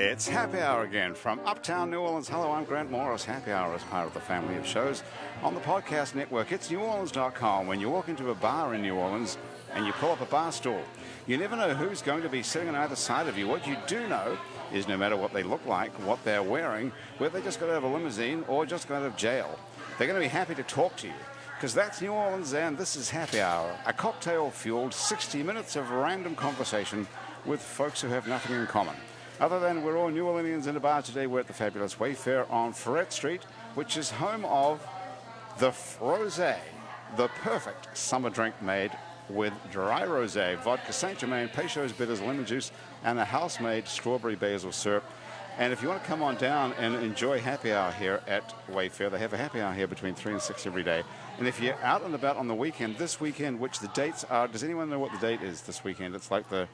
It's Happy Hour again from Uptown New Orleans. Hello, I'm Grant Morris. Happy Hour is part of the family of shows on the podcast network. It's neworleans.com. When you walk into a bar in New Orleans and you pull up a bar stool, you never know who's going to be sitting on either side of you. What you do know is no matter what they look like, what they're wearing, whether they just got out of a limousine or just got out of jail, they're going to be happy to talk to you. Because that's New Orleans, and this is Happy Hour, a cocktail-fueled 60 minutes of random conversation with folks who have nothing in common. Other than we're all New Orleanians in a bar today, we're at the fabulous Wayfair on Ferret Street, which is home of the Frosé, the perfect summer drink made with dry rosé, vodka Saint-Germain, Peychaud's bitters, lemon juice, and a house-made strawberry basil syrup. And if you want to come on down and enjoy Happy Hour here at Wayfair, they have a Happy Hour here between 3 and 6 every day. And if you're out and about on the weekend, this weekend, which the dates are, does anyone know what the date is this weekend? It's like the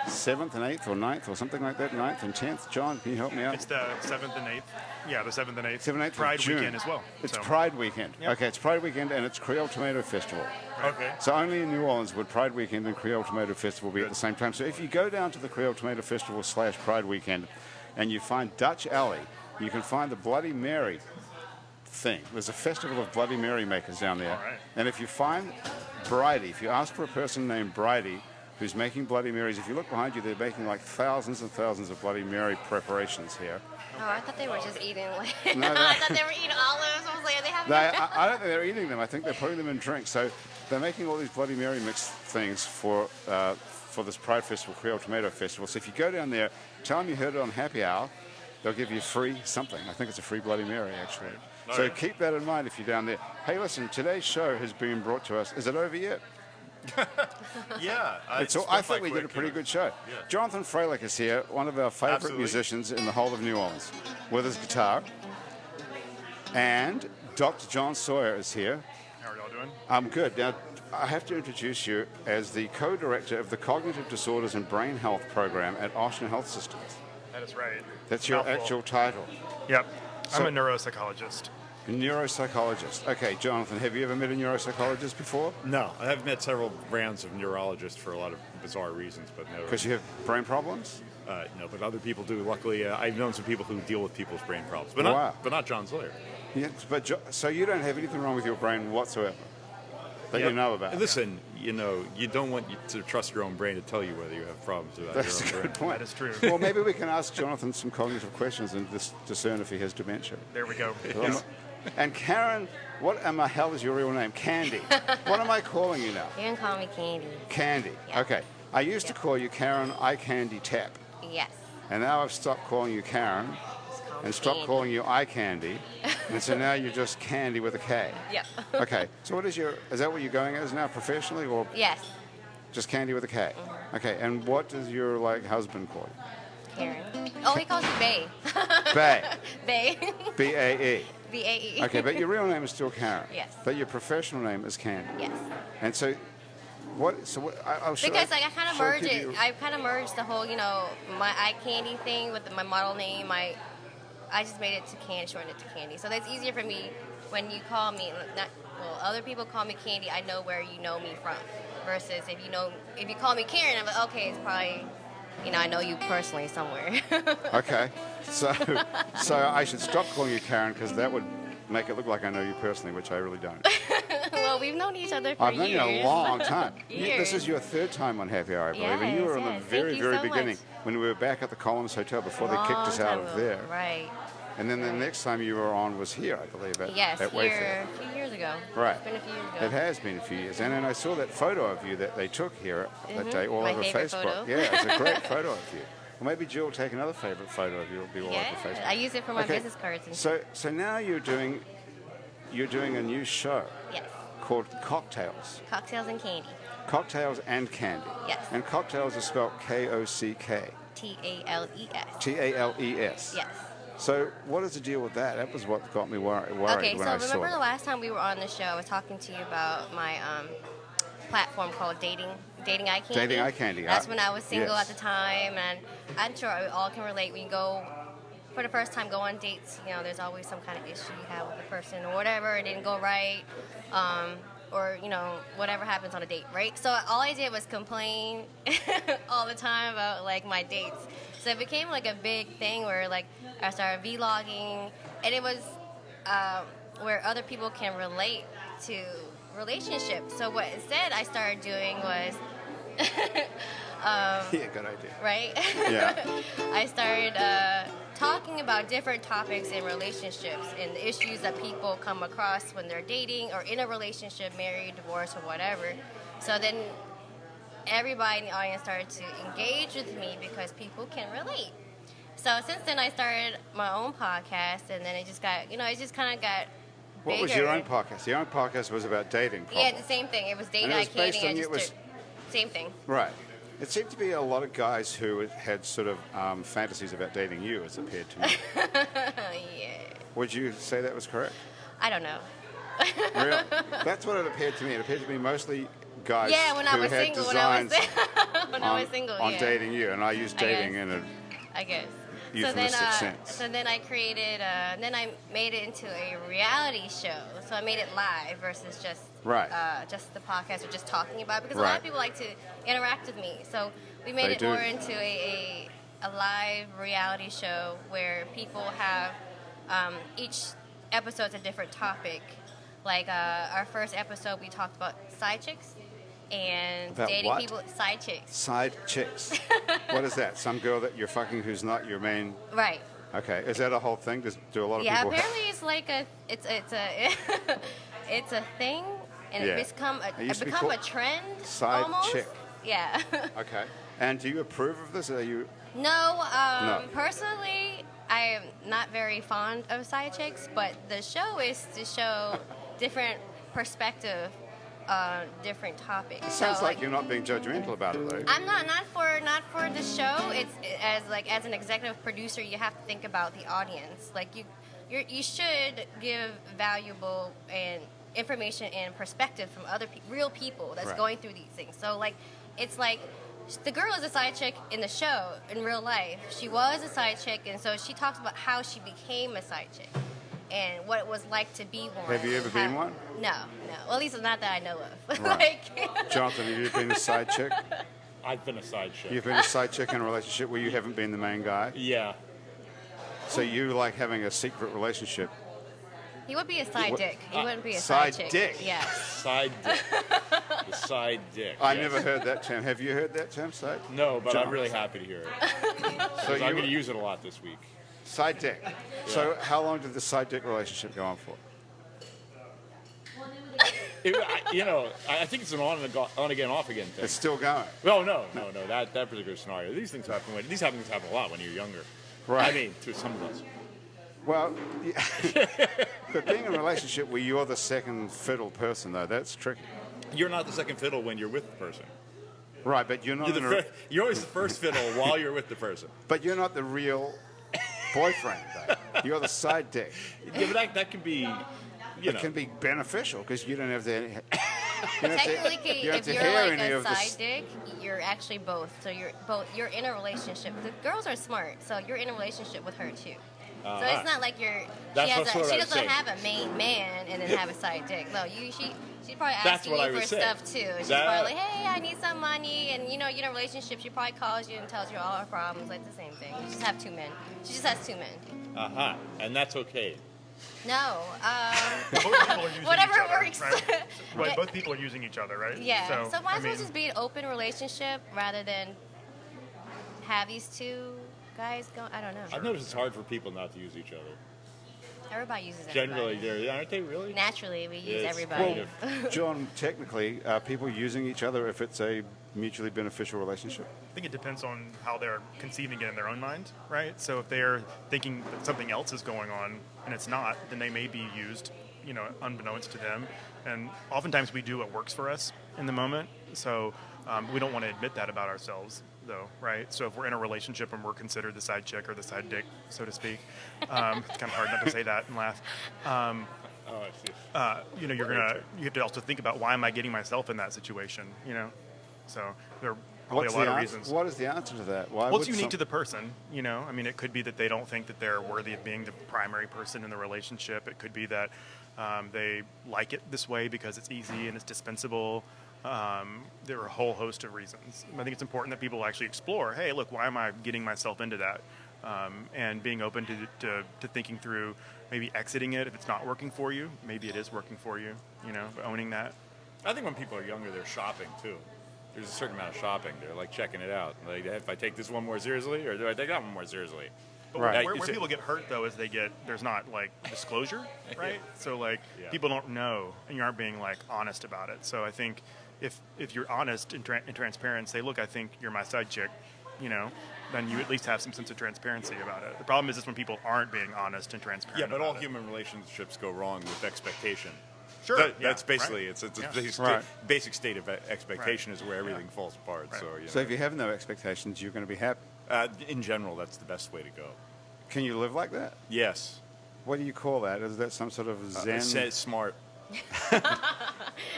7th and 8th or 9th or something like that, 9th and 10th. John, can you help me out? It's the 7th and 8th. Yeah, the 7th and 8th. 7th and 8th Pride June. weekend as well. It's so. Pride weekend. Yep. Okay, it's Pride weekend and it's Creole Tomato Festival. Okay. So only in New Orleans would Pride weekend and Creole Tomato Festival be at the same time. So if you go down to the Creole Tomato Festival / Pride weekend and you find Dutch Alley, you can find the Bloody Mary thing. There's a festival of Bloody Mary makers down there. All right. And if you find Bridie, if you ask for a person named Bridie who's making Bloody Marys, if you look behind you, they're making like thousands and thousands of Bloody Mary preparations here. Oh, I thought they were just eating like No, I thought they were eating olives. I was like, they haven't. I don't think they're eating them. I think they're putting them in drinks. So they're making all these Bloody Mary mix things for this Pride Festival, Creole Tomato Festival. So if you go down there, tell them you heard it on Happy Hour. They'll give you free something. I think it's a free Bloody Mary, actually. All so right. keep that in mind if you're down there. Hey, listen, today's show has been brought to us. Is it over yet? Yeah, I think we did a pretty good show. Yeah. Jonathan Freilich is here, one of our favorite Absolutely. musicians in the whole of New Orleans, with his guitar. And Dr. John Sawyer is here. How are y'all doing? I'm good. Now, I have to introduce you as the co-director of the Cognitive Disorders and Brain Health Program at Ochsner Health System. That is right. That's your Mouthful. actual title. Yep. So- I'm a neuropsychologist. A neuropsychologist. Okay, Jonathan, have you ever met a neuropsychologist before? No, I've met several brands of neurologists for a lot of bizarre reasons, but no. Because you have brain problems? No, but other people do. Luckily, I've known some people who deal with people's brain problems, but Wow. not John Sawyer. Yes, so you don't have anything wrong with your brain whatsoever that you know about? Listen, you don't want you to trust your own brain to tell you whether you have problems with That's a your own good brain. point. That is true. Well, maybe we can ask Jonathan some cognitive questions and discern if he has dementia. There we go. Well, and Karen, what the hell is your real name? Candy. What am I calling you now? You can call me Kandy. Candy. Yeah. Okay. I used to call you Karen Eye Candy Tap. Yes. And now I've stopped calling you Karen Just call me and stopped Kandy. calling you Eye Candy. And so now you're just Candy with a K. Yep. Okay. So is that what you're going as now professionally or Yes. just Candy with a K? Okay. And what does your husband call you? Karen. Oh, he calls me Bae. Bae. Bae. B-A-E. B-A-E. Okay, but your real name is still Karen. Yes. But your professional name is Candy. Yes. And so, what? So what? I'll show. Because I kind of shall I merged give it. you- I kind of merged the whole, my eye candy thing with my model name. I just made it to Candy, shortened it to Candy. So that's easier for me when you call me. Other people call me Candy. I know where you know me from. Versus if you call me Karen, I'm like, okay, it's probably, I know you personally somewhere. Okay. So I should stop calling you Karen because that would make it look like I know you personally, which I really don't. Well, we've known each other for I've years. known you a long time. Years. This is your third time on Happy Hour, I believe, and you were in the Yes, very, thank you very so beginning much. when we were back at the Columns Hotel before they kicked us out of there. Right. And then the next time you were on was here, I believe, at Yes, Wayfair. here a few years ago. Right. It's been a few years ago. It has been a few years. And then I saw that photo of you that they took here that day all My over favorite Facebook. photo. Yeah, it's a great photo of you. Well, maybe Jill will take another favorite photo of you. It'll be all Yeah, over Facebook. I use it for my Okay, business cards. And So now you're doing a new show yes, called Cocktails. cocktails and candy. Cocktails and Candy. Yes. And cocktails are spelled K-O-C-K. T-A-L-E-S. T-A-L-E-S. Yes. So what is the deal with that? That was what got me worried Okay, when so I saw remember it. the last time we were on the show, I was talking to you about my platform called Dating Eye Candy. Dating Eye Candy. That's when I was single yes. at the time, and I'm sure we all can relate. When you go for the first time, go on dates, there's always some kind of issue you have with the person or whatever. It didn't go right. Or, whatever happens on a date, right? So all I did was complain all the time about, my dates. So it became like a big thing where like I started vlogging, and it was where other people can relate to relationships. So what instead I started doing was Yeah, good idea. right? Yeah. I started talking about different topics in relationships and the issues that people come across when they're dating or in a relationship, married, divorced, or whatever. So then everybody in the audience started to engage with me because people can relate. So since then, I started my own podcast, and then it just got, it just kind of got bigger. What was your own podcast? Your own podcast was about dating. Yeah, the same thing. It was dating, And it was I based candy, on and it was- same thing. Right. It seemed to be a lot of guys who had sort of fantasies about dating you, as it appeared to me. Yeah. Would you say that was correct? I don't know. Really? That's what it appeared to me. It appeared to be mostly guys Yeah, when I who was had single. designs When I was single, on yeah. dating you, and I used dating guess. in a I guess. euphemistic sense. So then I created, then I made it into a reality show. So I made it live versus just just the podcast or just talking about it, because a lot Right. of people like to interact with me. So we made They it do. more into a live reality show where people have each episode's a different topic. Like our first episode, we talked about side chicks and About dating what? people, side chicks. Side chicks. What is that? Some girl that you're fucking who's not your main... Right. Okay. Is that a whole thing? Do a lot of Yeah, people... apparently it's like it's a it's a thing, and Yeah. it's become It a used to be become a called trend. side almost. chick. Yeah. Okay. And do you approve of this? Are you... No, No. personally, I am not very fond of side chicks, but the show is to show different perspective on different topics. It sounds So, like you're not being judgmental about it, though. I'm not for the show. It's as an executive producer, you have to think about the audience. Like you should give valuable and information and perspective from other real people that's Right. going through these things. So like it's like the girl is a side chick in the show in real life. She was a side chick, and so she talks about how she became a side chick and what it was like to be one. Have you ever been one? No. Well, at least not that I know of. Right. like, Jonathan, have you been a side chick? I've been a side chick. You've been a side chick in a relationship where you haven't been the main guy? Yeah. So you like having a secret relationship? he would be a side What- dick. He wouldn't be a side side chick. dick? Yes. Side dick. The side dick. I yes. never heard that term. Have you heard that term, side? No, but John. I'm really happy to hear it. So I'm going you to use it a lot this week. side dick. So how long did the side dick relationship go on for? I think it's an on again, off again thing. It's still going. Well, no. That particular scenario. These things happen happen a lot when you're younger. Right. I mean, to some of us. Well, yeah. But being in a relationship where you're the second fiddle person, though, that's tricky. You're not the second fiddle when you're with the person. Right, but you're not. You're always the first fiddle while you're with the person. But you're not the real boyfriend, though. You're the side dick. Yeah, but that can be, It can be beneficial because you don't have to. You don't have to- Technically, you don't have if to you're hear like any a of the side dick, you're actually both. So you're in a relationship. The girls are smart, so you're in a relationship with her too. So it's not like That's she what I was doesn't saying. have a main man and then have a side dick. No, she probably That's asking what I you was for saying. stuff too. She's probably like, hey, I need some money, and you're in a relationship. She probably calls you and tells you all her problems, like the same thing. You just have two men. She just has two men. And that's okay. No, Both people are using whatever each other, works. Right? Right, Yeah. both people are using each other, right? Yeah. So might I as well mean, just be an open relationship rather than have these two guys go. I don't know. I've noticed it's hard for people not to use each other. Everybody uses everybody. Generally, aren't they really? Naturally, we use It's everybody. kind of- John, technically, are people using each other if it's a mutually beneficial relationship? I think it depends on how they're conceiving it in their own mind, right? So if they're thinking that something else is going on and it's not, then they may be used, unbeknownst to them. And oftentimes we do what works for us in the moment. So we don't want to admit that about ourselves, though, right? So if we're in a relationship and we're considered the side chick or the side dick, so to speak, it's kind of hard not to say that and laugh. Oh, I see. You have to also think about, why am I getting myself in that situation? So there are probably a lot of reasons. What is the answer to that? Why Well, would it's unique to the person, I mean, it could be that they don't think that they're worthy of being the primary person in the relationship. It could be that they like it this way because it's easy and it's dispensable. There are a whole host of reasons. I think it's important that people actually explore, hey, look, why am I getting myself into that? And being open to thinking through maybe exiting it if it's not working for you. Maybe it is working for you, but owning that. I think when people are younger, they're shopping too. There's a certain amount of shopping. They're like checking it out. Like, if I take this one more seriously, or do I take that one more seriously? But Right. where people get hurt, though, is there's not, like, disclosure, right? So, like, Yeah. people don't know, and you aren't being, like, honest about it. So I think if you're honest and transparent, say, look, I think you're my side chick, then you at least have some sense of transparency about it. The problem is just when people aren't being honest and transparent. Yeah, but all about it. human relationships go wrong with expectation. Sure. That's yeah, basically right? it's a Yeah. basic state of expectation is where everything falls apart. Right. So if you have no expectations, you're going to be happy. In general, that's the best way to go. Can you live like that? Yes. What do you call that? Is that some sort of Zen? Smart.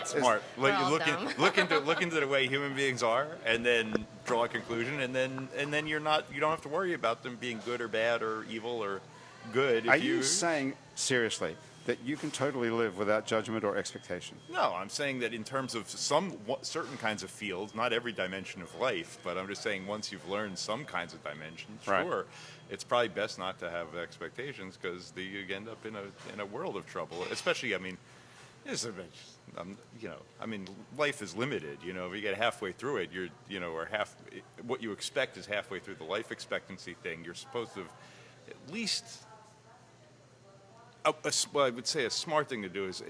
Smart. We're all dumb. Look into the way human beings are, and then draw a conclusion, and then you don't have to worry about them being good or bad or evil or good. Are you saying seriously that you can totally live without judgment or expectation? No, I'm saying that in terms of certain kinds of fields, not every dimension of life, but I'm just saying once you've learned some kinds of dimensions, Right. sure, it's probably best not to have expectations because you end up in a world of trouble. Especially, I mean, life is limited. If you get halfway through it, what you expect is halfway through the life expectancy thing. You're supposed to at least. Well, I would say a smart thing to do is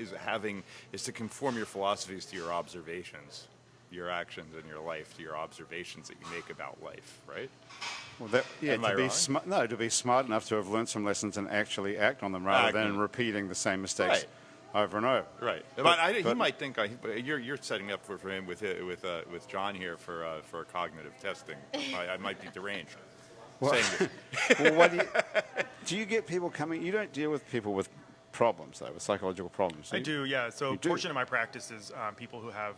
to conform your philosophies to your observations, your actions in your life, to your observations that you make about life, right? Well, Am I wrong? To be smart enough to have learned some lessons and actually act on them rather than repeating the same mistakes over and over. Right. He might think you're setting up for him with John here for cognitive testing. I might be deranged. Well, Saying this. well, what do you get people coming? You don't deal with people with problems, though, with psychological problems. I do, yeah. So You do? a portion of my practice is people who have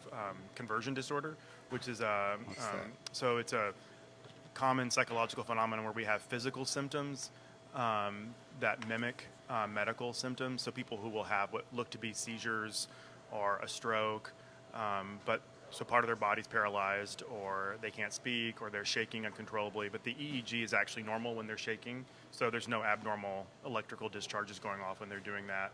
conversion disorder, which is so it's a common psychological phenomenon where we have physical symptoms that mimic medical symptoms. So people who will have what look to be seizures or a stroke, so part of their body's paralyzed, or they can't speak, or they're shaking uncontrollably. But the EEG is actually normal when they're shaking, so there's no abnormal electrical discharges going off when they're doing that.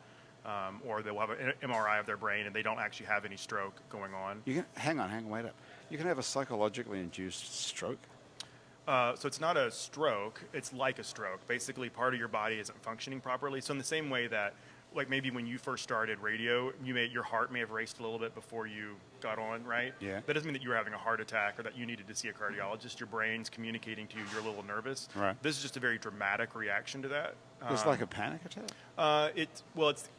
Or they'll have an MRI of their brain, and they don't actually have any stroke going on. Hang on, wait up. You can have a psychologically induced stroke? So it's not a stroke, it's like a stroke. Basically, part of your body isn't functioning properly. So in the same way that, like maybe when you first started radio, your heart may have raced a little bit before you got on, right? Yeah. That doesn't mean that you were having a heart attack or that you needed to see a cardiologist. Your brain's communicating to you you're a little nervous. Right. This is just a very dramatic reaction to that. It's like a panic attack? It's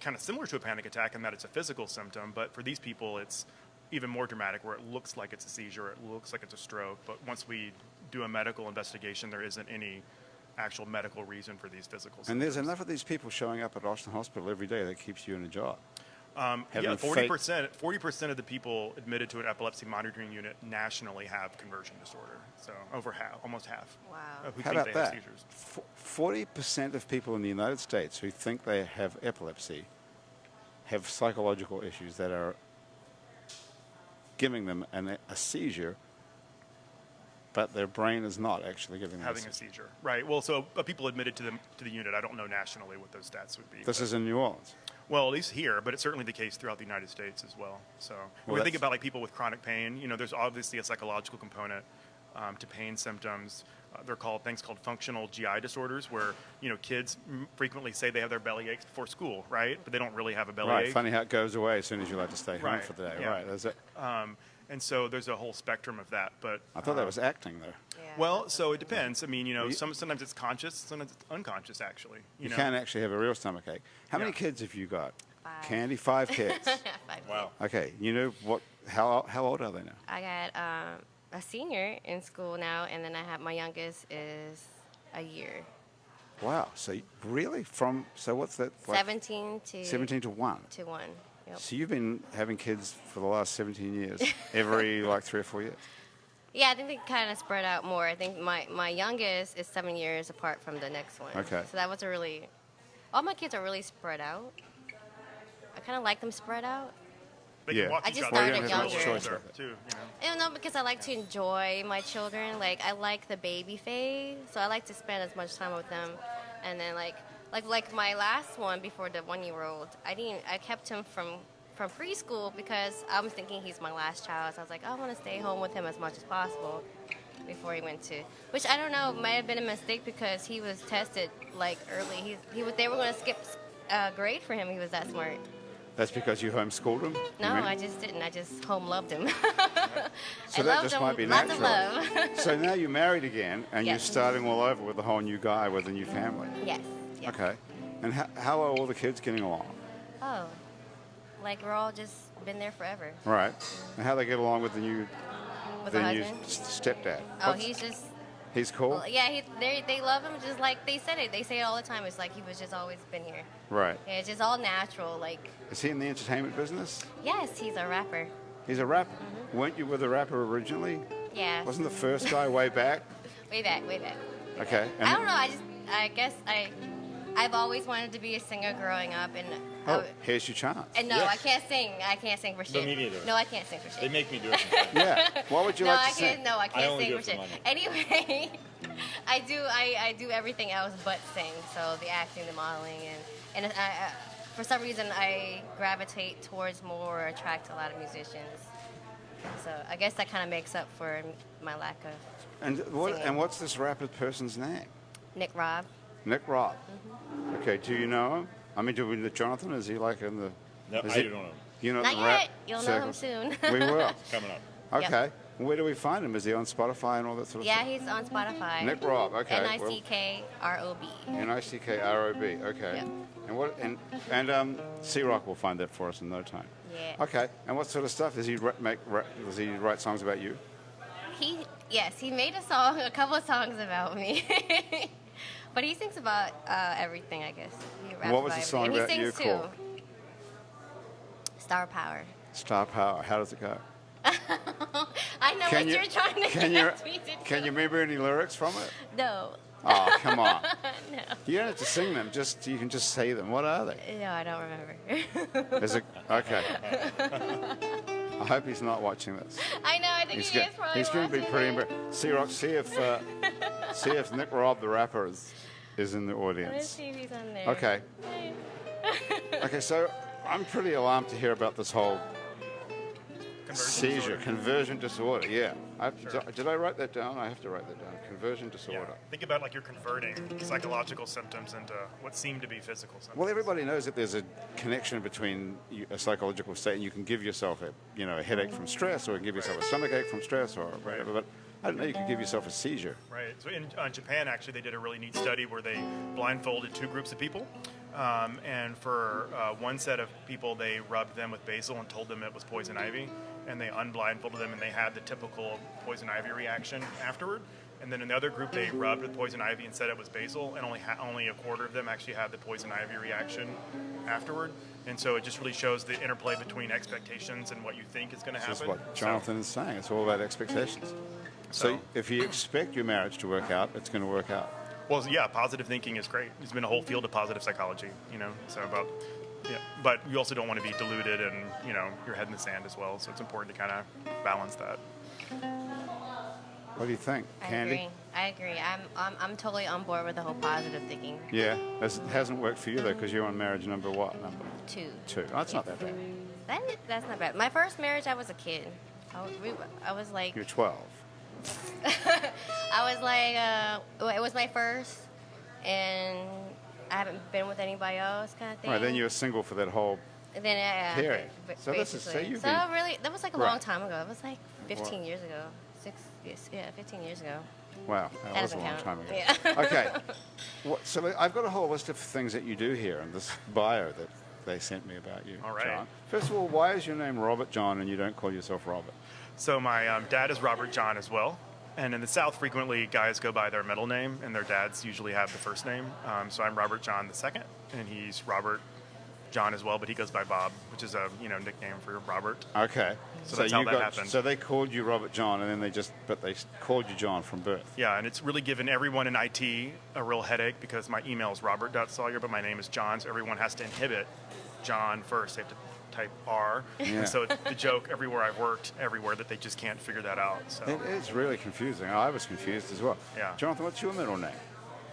kind of similar to a panic attack in that it's a physical symptom, but for these people it's even more dramatic where it looks like it's a seizure, it looks like it's a stroke, but once we do a medical investigation, there isn't any actual medical reason for these physical symptoms. And there's enough of these people showing up at Ochsner Hospital every day that keeps you in a job. Yeah, Having 40% of the people admitted to an epilepsy monitoring unit nationally have conversion disorder. So almost half. Wow. Who How think about they have that? seizures. 40% of people in the United States who think they have epilepsy have psychological issues that are giving them a seizure, but their brain is not actually giving them Having a seizure, right? Well, so people admitted to the unit. I don't know nationally what those stats would be. This is in New Orleans. Well, at least here, but it's certainly the case throughout the United States as well. So when we think about like people with chronic pain, there's obviously a psychological component to pain symptoms. They're things called functional GI disorders, where kids frequently say they have their belly aches before school, right? But they don't really have a belly ache. Funny how it goes away as soon as you like to stay home Right, for the day. yeah. Right, that's it. And so there's a whole spectrum of that. But I thought that was acting, though. Yeah. well, so it depends. I mean, sometimes it's conscious, sometimes it's unconscious. Actually, You can actually have a real stomach ache. How many Yeah. kids have you got? 5. Candy, 5 kids. 5 Wow. Okay, how old are they now? I got a senior in school now, and then I have my youngest is a year. Wow, so really what's that? 17 to 17 to 1. to 1. Yep. So you've been having kids for the last 17 years, every 3 or 4 years. Yeah, I think they kind of spread out more. I think my youngest is 7 years apart from the next one. Okay. So that was all my kids are really spread out. I kind of like them spread out. They Yeah. can watch I each just other. started Well, you younger. have Choice older, with it. too, I don't know, because I like to enjoy my children. Like, I like the baby phase, so I like to spend as much time with them. And then, like my last one before the 1-year-old, I kept him from preschool because I was thinking he's my last child. So I was like, I want to stay home with him as much as possible before he went to, which I don't know, might have been a mistake because he was tested like early. They were going to skip grade for him. He was that smart. That's because you homeschooled him? No, you mean? I just didn't. I just home loved him. So I that loved just him, might be lots of natural. love. So now you're married again, and you're Yes. starting all over with a whole new guy with a new family. Yes. Yes. Okay. And how are all the kids getting along? Oh, like we're all just been there forever. Right. And how they get along with the new With the my new husband. stepdad? Oh, What's- he's just. he's cool. Well, yeah, they love him just like they said it. They say it all the time. It's like he was just always been here. Right. Yeah, it's just all natural. Like, Is he in the entertainment business? yes, he's a rapper. He's a rapper. Weren't you with a rapper originally? Yeah. Wasn't the first guy way back? Way back, way back. Okay. And I don't know. I guess I've always wanted to be a singer growing up, and oh, here's your chance. and no, Yeah. I can't sing. I can't sing for shit. me neither. No, I can't sing for shit. They make me do it sometimes. Yeah. What would you no, like I to can't. sing? No, I I can't only sing do for it for shit. money. Anyway, I do everything else but sing. So the acting, the modeling, and I for some reason I gravitate towards more or attract a lot of musicians. So I guess that kind of makes up for my lack of singing. What's this rapper person's name? Nick Robb. Nick Robb. Mm-hmm. Okay. Do you know him? I mean, do we know Jonathan? Is he like in the? No, is I he- don't know. You know Not the rap yet. You'll know him circles? soon. We will. Coming up. Okay. Where do we find him? Is he on Spotify and all that sort of Yeah, stuff? he's on Spotify. Nick Robb. Okay. Nickrob. N-I-C-K-R-O-B. Okay. Yep. And what? And C-Rock will find that for us in no time. Yeah. Okay. And what sort of stuff does he does he write songs about you? He made a couple of songs about me. But he sings about everything, I guess. He raps What was the about song everything. about And he you sings called? too. Star Power. Star Power. How does it go? I know what you're trying to can get me to can you remember any lyrics from it? No. Oh, come on. No. You don't have to sing them. You can just say them. What are they? No, I don't remember. Is it okay? I hope he's not watching this. I know, I think he is probably He's going to be watching pretty it. embarrassed. C-Rock, see if Nick Robb the rapper is in the Let's audience. see if he's on there. Okay. Okay, so I'm pretty alarmed to hear about this whole seizure, conversion disorder. Yeah. Did I write that down? I have to write that down. Conversion Yeah. disorder. Think about like you're converting psychological symptoms into what seem to be physical symptoms. Well, everybody knows that there's a connection between a psychological state, and you can give yourself a headache from stress, or you can give yourself a stomachache from stress, or whatever. But I don't know. You could give yourself a seizure. Right. So in Japan, actually, they did a really neat study where they blindfolded 2 groups of people. And for one set of people, they rubbed them with basil and told them it was poison ivy. And they unblindfolded them, and they had the typical poison ivy reaction afterward. And then in the other group, they rubbed with poison ivy and said it was basil, and only a quarter of them actually had the poison ivy reaction afterward. And so it just really shows the interplay between expectations and what you think is going to happen. This is what Jonathan is saying. It's all about expectations. So So- if you expect your marriage to work out, it's going to work out. Well, yeah, positive thinking is great. There's been a whole field of positive psychology, so but you also don't want to be deluded and, your head in the sand as well. So it's important to kind of balance that. What do you think, Kandy? I agree. I'm totally on board with the whole positive thinking. Yeah, it hasn't worked for you though, because you're on marriage number what? Number 2. 2. Oh, that's not that bad. That's not bad. My first marriage, I was a kid. I was like, You're 12. I was like, it was my first, and I haven't been with anybody else, kind of thing. All right, then you were single for that whole. And then Period. So this is- so basically. you've So been- really, that was like a Right. long time ago. It was like 15 Wow. years ago. 15 years ago. Wow, that That was a doesn't long count. time ago. Yeah. Okay, so I've got a whole list of things that you do here in this bio that they sent me about you, All right. John. First of all, why is your name Robert John and you don't call yourself Robert? So my dad is Robert John as well. And in the South, frequently guys go by their middle name, and their dads usually have the first name. So I'm Robert John II, and he's Robert John as well, but he goes by Bob, which is a nickname for Robert. Okay, So that's how that happened. So they called you Robert John, and then they called you John from birth. Yeah, and it's really given everyone in IT a real headache because my email is robert.sawyer, but my name is John, so everyone has to inhibit John first. They have to type R. Yeah. And so the joke everywhere I've worked, everywhere, that they just can't figure that out. So It is really confusing. I was confused as well. Yeah. Jonathan, what's your middle name?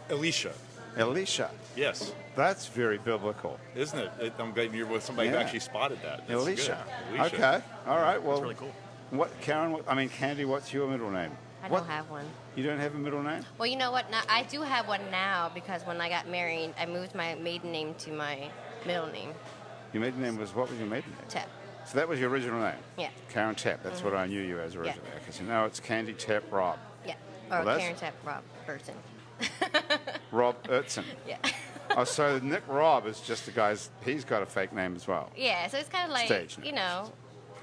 Alicia. Elisha. Yes. That's very biblical. Isn't it? I'm glad you're with somebody who Yeah. actually spotted that. That's Elisha. good. Alicia. Okay. All right. Well, it's really cool. What, Karen? Candy. What's your middle name? I What? don't have one. You don't have a middle name? Well, you know what? Now, I do have one now because when I got married, I moved my maiden name to my middle name, Your maiden name was what? Was your maiden name? Tep. So that was your original name. Yeah. Karen Tapp. That's what I knew you as originally. Okay. So now it's Candy Tapp Rob. Yeah. Well, Or that's- Karen Tep Rob Burton. Rob Ertzen. Yeah. Oh, so Nick Rob is just the guy's. He's got a fake name as well. Yeah. So it's kind of like, Stage name. you know,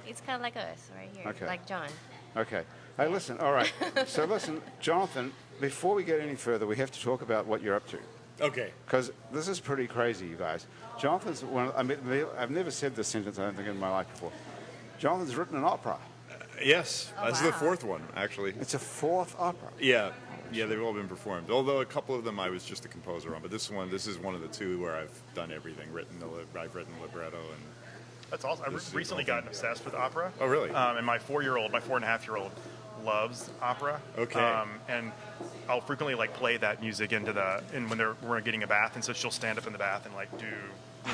it's kind of like us right here. Okay. Like John. Okay. Hey, listen. All right. So listen, Jonathan. Before we get any further, we have to talk about what you're up to. Okay. Because this is pretty crazy, you guys. Jonathan's one. I've never said this sentence, I don't think, in my life before. Jonathan's written an opera. Yes. Oh, That's wow. the fourth one, actually. It's a fourth opera. Yeah. Yeah, they've all been performed. Although a couple of them I was just a composer on, but this is one of the two where I've done everything. I've written libretto and. That's awesome. This is I've recently awesome. gotten obsessed with opera. Oh, really? And my 4.5-year-old loves opera. Okay. And I'll frequently like play that music when we're getting a bath, and so she'll stand up in the bath and like do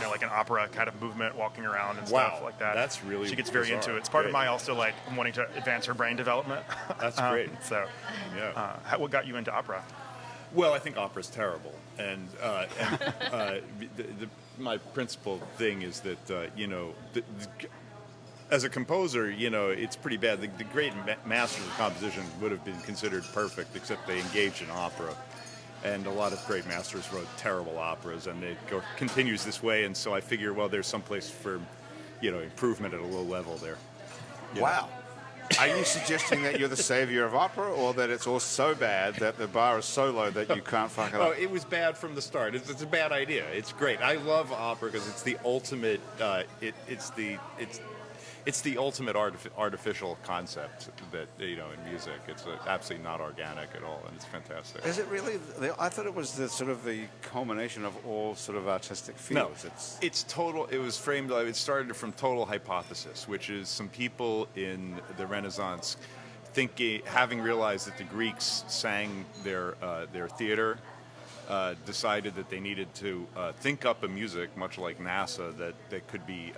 like an opera kind of movement, walking around and Wow, stuff like that. that's really She gets very bizarre. into it. It's part of Great. my also like wanting to advance her brain development. That's great. So, Yeah. what got you into opera? Well, I think opera's terrible, and my principal thing is that as a composer, it's pretty bad. The great masters of composition would have been considered perfect, except they engaged in opera, and a lot of great masters wrote terrible operas, and it continues this way. And so I figure, well, there's some place for improvement at a low level there. You know? Wow. Are you suggesting that you're the savior of opera, or that it's all so bad that the bar is so low that you can't fuck it Oh, up? it was bad from the start. It's a bad idea. It's great. I love opera because it's the ultimate. It's the ultimate artificial concept that in music. It's absolutely not organic at all, and it's fantastic. Is it really? I thought it was the sort of the culmination of all sort of artistic No, fields. it's total. It was framed. It started from total hypothesis, which is some people in the Renaissance having realized that the Greeks sang their theater. Decided that they needed to think up a music, much like NASA, that could be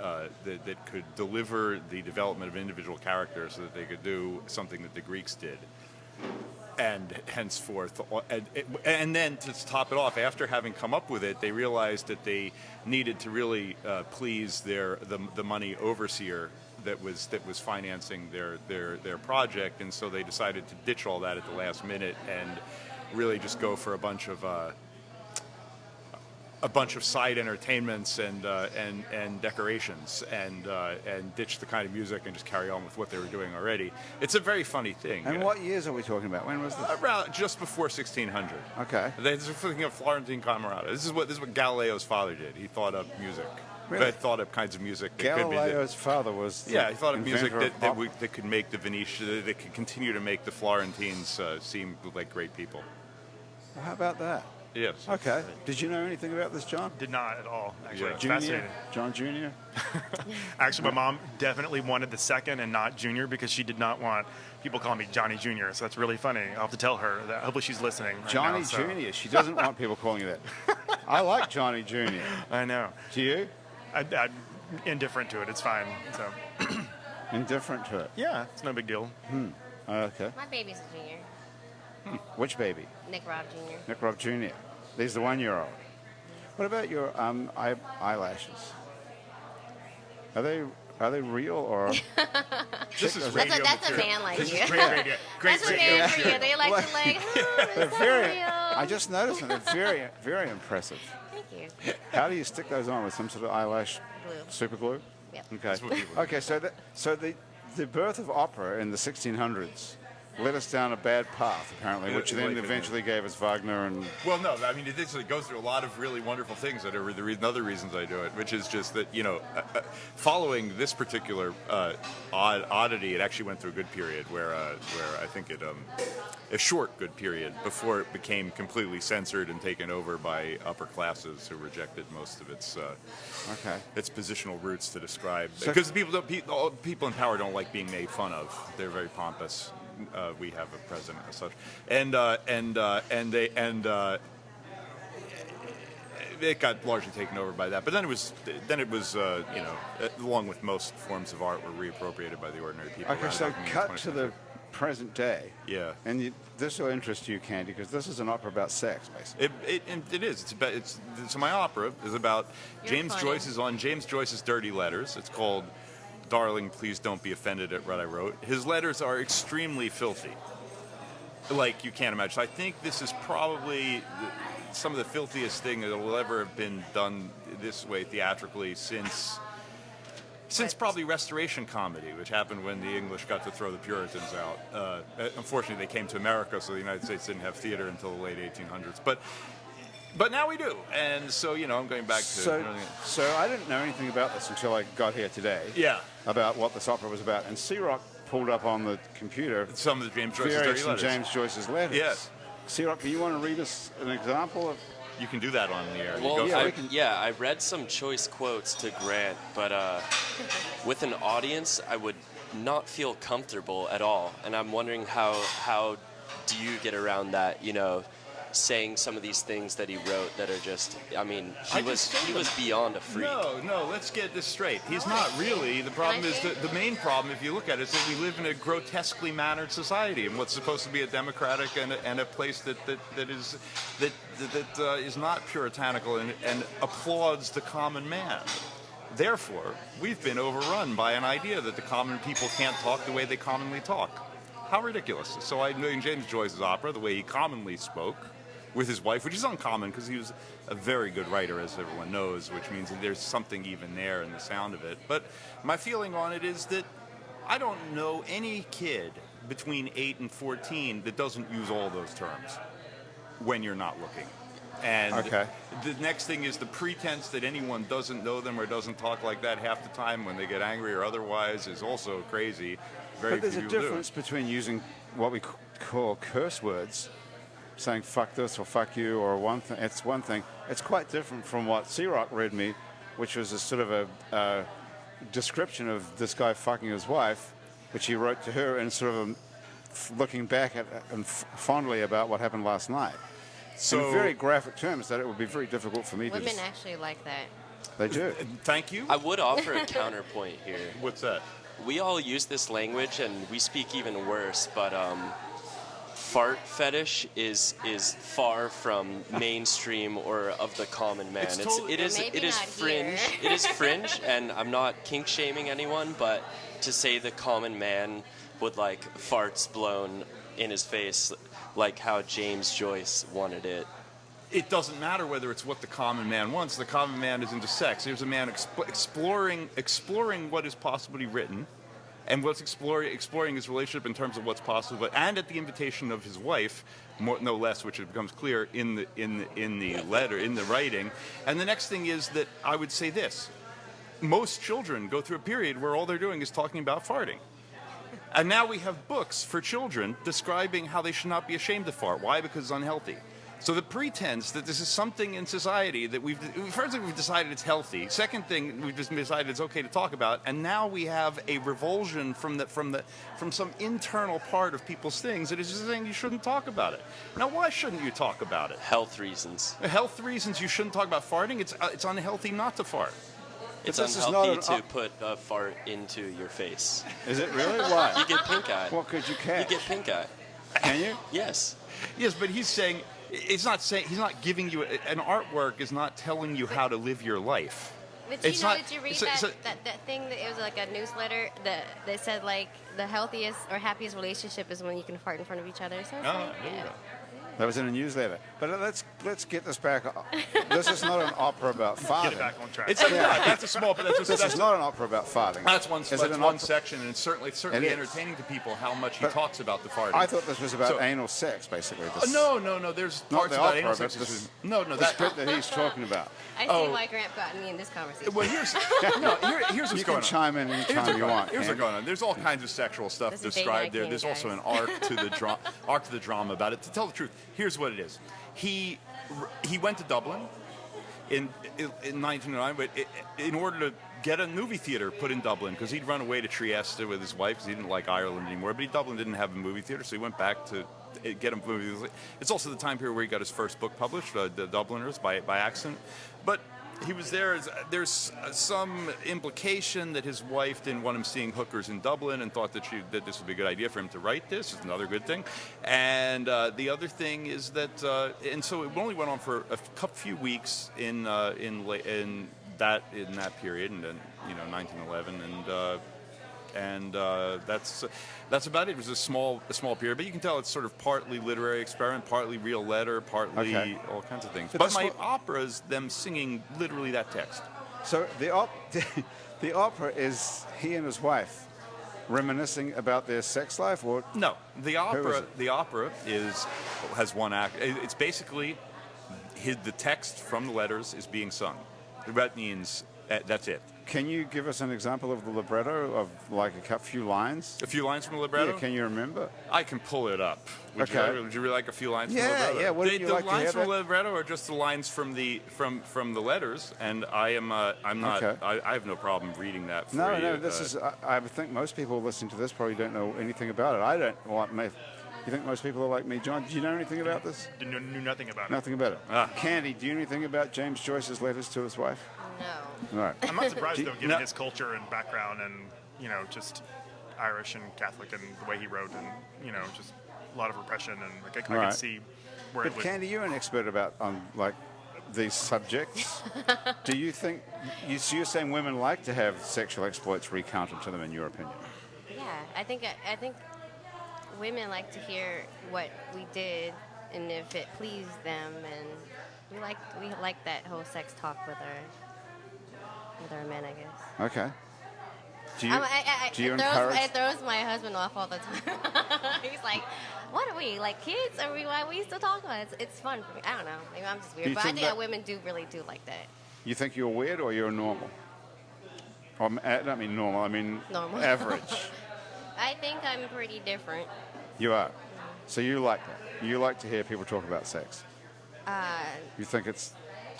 that could deliver the development of individual characters, so that they could do something that the Greeks did, and henceforth, and then to top it off, after having come up with it, they realized that they needed to really please the money overseer that was financing their project, and so they decided to ditch all that at the last minute and really just go for a bunch of side entertainments and decorations and ditch the kind of music and just carry on with what they were doing already. It's a very funny thing. And what years are we talking about? When was this? Around just before 1600. Okay. They're thinking of Florentine Camerata. This is what Galileo's father did. He thought up music. Really? He thought up kinds of music that could be. Galileo's father was. Yeah, he thought of music inventor of that could make the Venetian, that could continue to make the Florentines seem like great people. Well, how about that? Yes. Okay. Did you know anything about this, John? Did not at all. Actually, Yeah. it's fascinating. John Jr.? Actually, my mom definitely wanted the second and not Junior because she did not want people calling me Johnny Jr. So that's really funny. I'll have to tell her that. Hopefully, she's listening. Right Johnny now, so. Jr. She doesn't want people calling you that. I like Johnny Jr. I know. Do you? I'm indifferent to it. It's fine. So Indifferent to it. yeah, it's no big deal. Okay. My baby's a junior. Which baby? Nick Rob Jr. Nick Rob Jr. He's the 1-year-old. What about your eyelashes? Are they real or? This is That's radio that's a material. man like This you. is great radio. Great That's a radio. man for you. They like to like, oh, They're that's very. real. I just noticed them. They're very, very impressive. Thank you. How do you stick those on with some sort of eyelash Glue. super glue? Yep. Okay. what people do. Okay. So the birth of opera in the 1600s led us down a bad path, apparently, Yeah, which then like, eventually gave us Wagner and... Well, no, I mean, it goes through a lot of really wonderful things that are other reasons I do it, which is just that, following this particular oddity, it actually went through a good period where I think a short good period before it became completely censored and taken over by upper classes who rejected most of its positional roots to describe. Because people in power don't like being made fun of. They're very pompous. We have a president as such, it got largely taken over by that. But then it was along with most forms of art, were reappropriated by the ordinary people. Okay, so cut to the present day. Yeah. And this will interest you, Kandy, because this is an opera about sex, basically. It is. So my opera is about James Joyce's dirty letters. It's called Darling, Please Don't Be Offended at What I Wrote. His letters are extremely filthy, like you can't imagine. So I think this is probably some of the filthiest thing that will ever have been done this way theatrically since probably Restoration comedy, which happened when the English got to throw the Puritans out. Unfortunately, they came to America, so the United States didn't have theater until the late 1800s. But now we do, and so I'm going back to. So I didn't know anything about this until I got here today. Yeah. About what this opera was about, and C-Rock pulled up on the computer some of the James Joyce's dirty various letters. from James Joyce's letters. Yes. C-Rock, do you want to read us an example of? You can do that on the air. Well, yeah, I read some choice quotes to Grant, but with an audience, I would not feel comfortable at all, and I'm wondering how do you get around that? Saying some of these things that he wrote that are just, he was beyond a freak. No, let's get this straight. He's not really. The problem is the main problem, if you look at it, is that we live in a grotesquely mannered society, and what's supposed to be a democratic and a place that is not puritanical and applauds the common man. Therefore, we've been overrun by an idea that the common people can't talk the way they commonly talk. How ridiculous. So I know in James Joyce's opera, the way he commonly spoke with his wife, which is uncommon because he was a very good writer, as everyone knows, which means that there's something even there in the sound of it. But my feeling on it is that I don't know any kid between 8 and 14 that doesn't use all those terms when you're not looking. And the next thing is the pretense that anyone doesn't know them or doesn't talk like that half the time when they get angry or otherwise is also crazy. But there's a difference between using what we call curse words, saying fuck this or fuck you or one thing. It's one thing. It's quite different from what C-Rock read me, which was a sort of a description of this guy fucking his wife, which he wrote to her and sort of looking back at and fondly about what happened last night. So in very graphic terms that it would be very difficult for me to... Women actually like that. They do. Thank you. I would offer a counterpoint here. What's that? We all use this language, and we speak even worse, but fart fetish is far from mainstream or of the common man. It is fringe. It is fringe, and I'm not kink shaming anyone, but to say the common man would like farts blown in his face, like how James Joyce wanted it. It doesn't matter whether it's what the common man wants. The common man is into sex. Here's a man exploring what is possibly written, and what's exploring his relationship in terms of what's possible, and at the invitation of his wife, no less, which it becomes clear in the letter, in the writing. And the next thing is that I would say this: most children go through a period where all they're doing is talking about farting. And now we have books for children describing how they should not be ashamed to fart. Why? Because it's unhealthy. So the pretense that this is something in society that first thing we've decided it's healthy. Second thing we've just decided it's okay to talk about, and now we have a revulsion from some internal part of people's things that is just saying you shouldn't talk about it. Now, why shouldn't you talk about it? Health reasons. Health reasons you shouldn't talk about farting. It's unhealthy not to fart. It's unhealthy to put a fart into your face. Is it really? Why? You get pink eye. What could you catch? You get pink eye. Can you? Yes. Yes, but he's saying he's not giving you an artwork is not telling you how to live your life. But did you read that thing that it was like a newsletter that said like the healthiest or happiest relationship is when you can fart in front of each other. So it's That was in a newsletter. But let's get this back. This is not an opera about farting. Get it back on track. It's that's a small, but This is not an opera about farting. That's one. Is That's it an one opera? section, and it's certainly It is. entertaining to people how much he But talks about the farting. I thought this was about So- anal sex, basically. This, No. There's Not parts the about opera, anal but sex. this- No, the that. script that he's talking about. I see Oh. why Grant got me in this conversation. Well, here's what's You going can on. chime in Here's anytime what's you going on. want. Here's Kandy. what's going on. There's all kinds of sexual stuff This is described there. dating There's also guys. an arc to the arc to the drama about it. To tell the truth, here's what it is. He went to Dublin in 1909, but in order to get a movie theater put in Dublin, because he'd run away to Trieste with his wife because he didn't like Ireland anymore. But Dublin didn't have a movie theater, so he went back to get a movie theater. It's also the time period where he got his first book published, The Dubliners, by accident. But he was there. There's some implication that his wife didn't want him seeing hookers in Dublin and thought that this would be a good idea for him to write this. It's another good thing. And the other thing is that, and so it only went on for a few weeks in that period, and then 1911, and that's about it. It was a small period, but you can tell it's sort of partly literary experiment, partly real letter, partly Okay. all kinds of things. But But this my wa- opera is them singing literally that text. So the opera is he and his wife reminiscing about their sex life, or No, the is opera. it? The opera has one act. It's basically the text from the letters is being sung. That means that's it. can you give us an example of the libretto of like a few lines? A few lines from the libretto. Yeah, can you remember? I can pull it up. Would Okay. you really like a few lines Yeah, from the libretto? yeah, wouldn't you the like to lines hear from that? the libretto are just the lines from the letters, and I'm not. Okay. I have no problem reading that for No, you. no. This is. I would think most people listening to this probably don't know anything about it. I don't. Well, you think most people are like me, John? Do you know anything about this? Knew nothing about it. Nothing about it. Ah. Candy, do you know anything about James Joyce's letters to his wife? No. All right. I'm not surprised though, given No. his culture and background, and just Irish and Catholic, and the way he wrote, and just a lot of repression, and I can Right. see where But it would. Candy, you're an expert on like these subjects. Do you think you're saying women like to have sexual exploits recounted to them, in your opinion? Yeah, I think women like to hear what we did, and if it pleased them, and we like that whole sex talk with our men, I guess. Okay. Do you, do you it encourage? throws my husband off all the time. He's like, "What are we, like kids? Why are we still talking about it? It's fun for me. I don't know. Maybe I'm just Do weird, you but I think think that- that women do really do like that. You think you're weird or you're normal? I don't mean normal. I mean Normal. average. I think I'm pretty different. You are. So you like that. You like to hear people talk about sex. You think it's.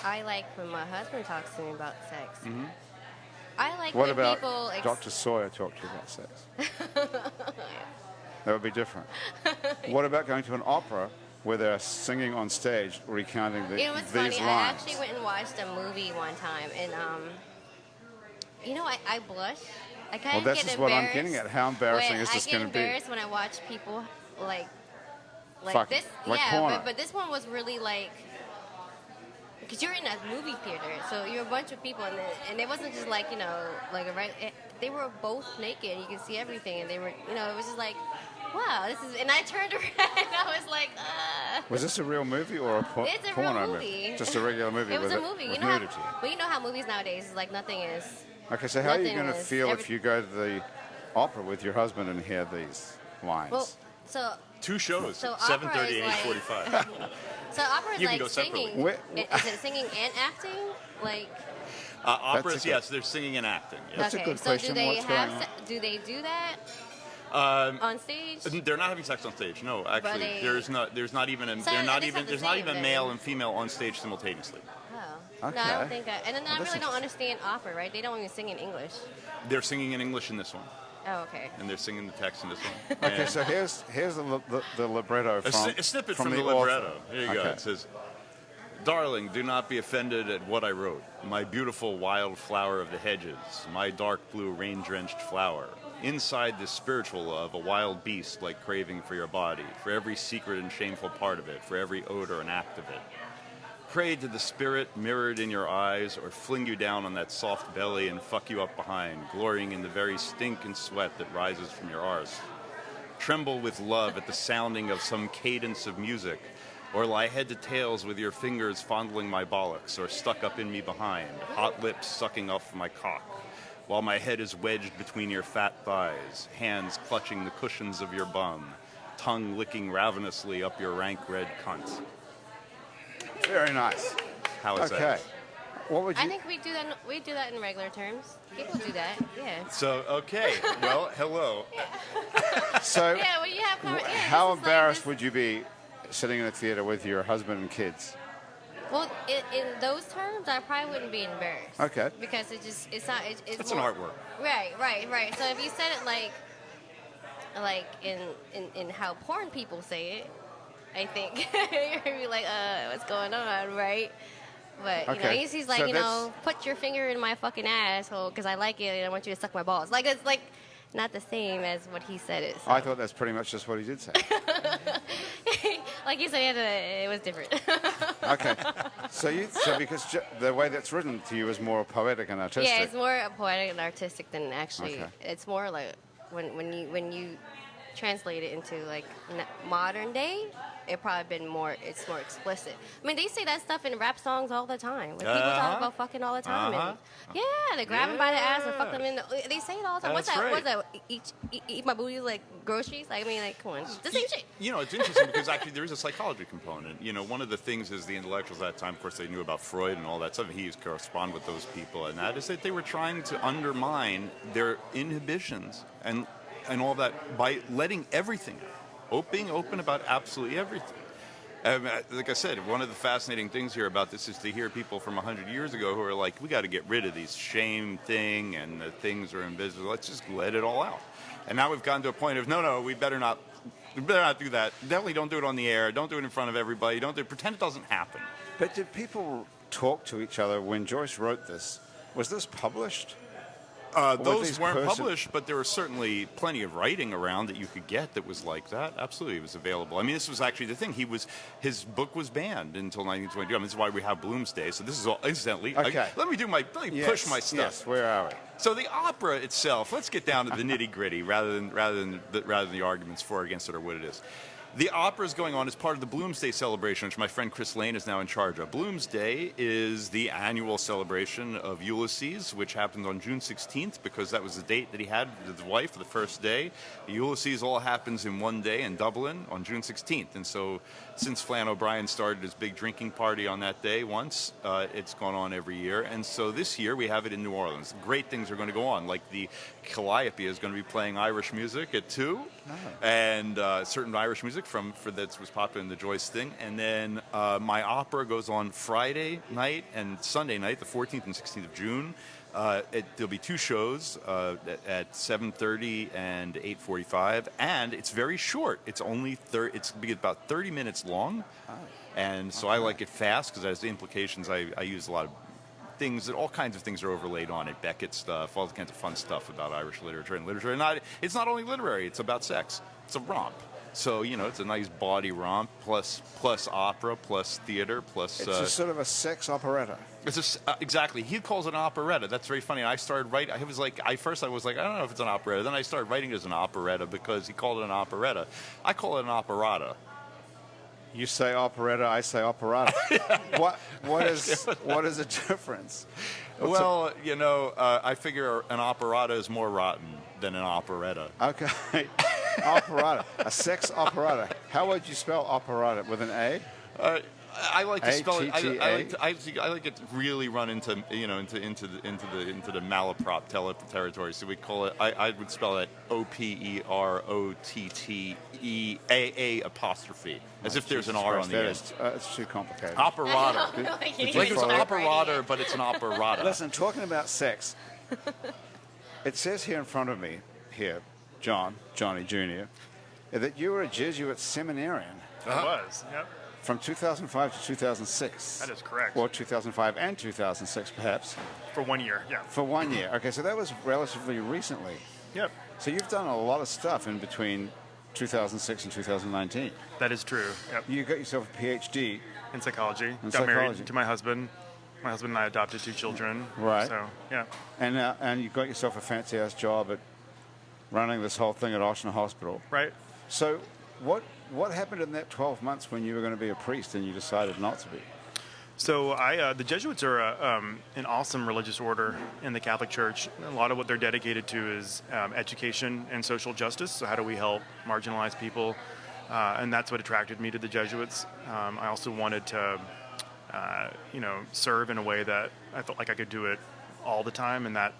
I like when my husband talks to me about sex. I like What when about people Dr. Sawyer talk to you about sex? That would be different. What about going to an opera where they're singing on stage, recounting You know what's these funny? lines? I actually went and watched a movie one time, and I blush. I kind Well, of that's get just what I'm embarrassed getting at. How embarrassing when is this I going get to be? embarrassed when I watch people like Fuck, this. like yeah, porno. but this one was really like. Because you're in a movie theater, so you're a bunch of people, and it wasn't just like like a right. They were both naked, and you could see everything, and they were, it was just like, wow, this is. And I turned around, and I was like, Was this a real movie or a It's a porno real movie. Just a regular movie It was with, a movie. with You know nudity. you know how movies nowadays is like nothing is. Okay, so how are you nothing going to is- feel if every- you go to the opera with your husband and hear these lines? Well, so 2 shows, So 7:30 opera is and like- 8:45. so opera is You can like go separately. singing. Where- Is it singing and acting? Like Operas, That's a yes, they're singing and acting. Yes. That's a okay, good so question. do they What's going have? on? Do they do that on stage? They're not having sex on stage. No, actually, they- there's not even So they're they not just even have the there's not same even then. male and female on stage simultaneously. Oh. Okay. No, I don't think. And then I that's really don't understand opera, right? They don't even sing in English. They're singing in English in this one, Oh, okay. and they're singing the text in this one. Okay, And so here's the libretto a, from a snippet from from the author. libretto. Here you go. Okay. It says, "Darling, do not be offended at what I wrote. My beautiful wild flower of the hedges, my dark blue rain-drenched flower. Inside this spiritual love, a wild beast like craving for your body, for every secret and shameful part of it, for every odor and act of it. Pray to the spirit mirrored in your eyes, or fling you down on that soft belly and fuck you up behind, glorying in the very stink and sweat that rises from your arse. Tremble with love at the sounding of some cadence of music, Or lie head to tails with your fingers fondling my bollocks, or stuck up in me behind, hot lips sucking off my cock, while my head is wedged between your fat thighs, hands clutching the cushions of your bum, tongue licking ravenously up your rank red cunt. Very nice. How is Okay. that? What would you... I think we do that. We do that in regular terms. People do that. Yeah. So, okay. Well, hello. So, Yeah. Well, you have. how this is embarrassed like would you be sitting in a theater with your husband and kids? Well, in those terms, I probably wouldn't be embarrassed. Okay. Because it's not. It's an more, artwork. Right. So if you said it like in how porn people say it, I think you're gonna be like, what's going on, right? But Okay. he's like, So put your finger in my fucking asshole because I like it and I want you to suck my balls. Like it's like not the same as what he said it. So. I thought that's pretty much just what he did say. Like you said, it was different. Okay. So because the way that's written to you is more poetic and artistic. Yeah, it's more poetic and artistic than actually. Okay. It's more like when you translate it into like modern day, it's more explicit. I mean, they say that stuff in rap songs all the time. Like people talk about fucking all the time. And, yeah, they grab them by the ass and fuck them in. They say it all the time. What's That's that? right. What's that? Eat my booty like groceries? Like, I mean, like, come on, it's the same shit. It's interesting because actually there is a psychology component. One of the things is the intellectuals at that time, of course, they knew about Freud and all that stuff. He used to correspond with those people, and that is that they were trying to undermine their inhibitions and all that by letting everything out, being open about absolutely everything. Like I said, one of the fascinating things here about this is to hear people from 100 years ago who are like, we got to get rid of these shame thing and the things are invisible. Let's just let it all out. And now we've gotten to a point of, no, we better not do that. Definitely don't do it on the air. Don't do it in front of everybody. Pretend it doesn't happen. But did people talk to each other when Joyce wrote this? Was this published? Those weren't published, but there was certainly plenty of writing around that you could get that was like that. Absolutely, it was available. I mean, this was actually the thing. His book was banned until 1922. I mean, this is why we have Bloomsday. So this is all incidentally. Okay. Let me push my stuff. Yes, where are we? So the opera itself. Let's get down to the nitty gritty rather than the arguments for or against it or what it is. The opera is going on as part of the Bloomsday celebration, which my friend Chris Lane is now in charge of. Bloomsday is the annual celebration of Ulysses, which happened on June 16th because that was the date that he had with his wife for the first day. Ulysses all happens in one day in Dublin on June 16th. And so since Flann O'Brien started his big drinking party on that day once, it's gone on every year. And so this year we have it in New Orleans. Great things are going to go on, like the Calliope is going to be playing Irish music at 2, and certain Irish music that was popular in the Joyce thing. And then my opera goes on Friday night and Sunday night, the 14th and 16th of June. There'll be 2 shows at 7:30 and 8:45, and it's very short. It's only it's be about 30 minutes long, and so I like it fast because it has the implications. I use a lot of things that all kinds of things are overlaid on it. Beckett stuff, all kinds of fun stuff about Irish literature and literature. And it's not only literary; it's about sex. It's a romp. So it's a nice body romp plus opera plus theater plus. It's a sort of a sex operetta. It's exactly. He calls it an operetta. That's very funny. I started writing. I was like, I don't know if it's an operetta. Then I started writing it as an operetta because he called it an operetta. I call it an operata. You say operetta, I say operata. What is the difference? I figure an operata is more rotten than an operetta. Okay. Operata. A sex operata. How would you spell operata? With an A? I like to spell it. A-T-T-A? I like it to really run into the malaprop territory. So we call it. I would spell it OPEROTTEAA apostrophe, as if there's an R on the end. It's too complicated. Operata. Like It's an operata, but it's an operata. Listen, talking about sex, it says here in front of me, Johnny Jr., that you were a Jesuit seminarian. I was, yep. From 2005 to 2006. That is correct. Or 2005 and 2006, perhaps. For 1 year, yeah. For 1 year. Okay, so that was relatively recently. Yep. So you've done a lot of stuff in between 2006 and 2019. That is true, yep. You got yourself a PhD. In psychology. Got psychology. married to my husband. My husband and I adopted 2 children. Right. So, yeah. And you got yourself a fancy-ass job at running this whole thing at Ochsner Hospital. Right. So what happened in that 12 months when you were going to be a priest and you decided not to be? So the Jesuits are an awesome religious order in the Catholic Church. A lot of what they're dedicated to is education and social justice. So how do we help marginalized people? And that's what attracted me to the Jesuits. I also wanted to, serve in a way that I felt like I could do it all the time, and that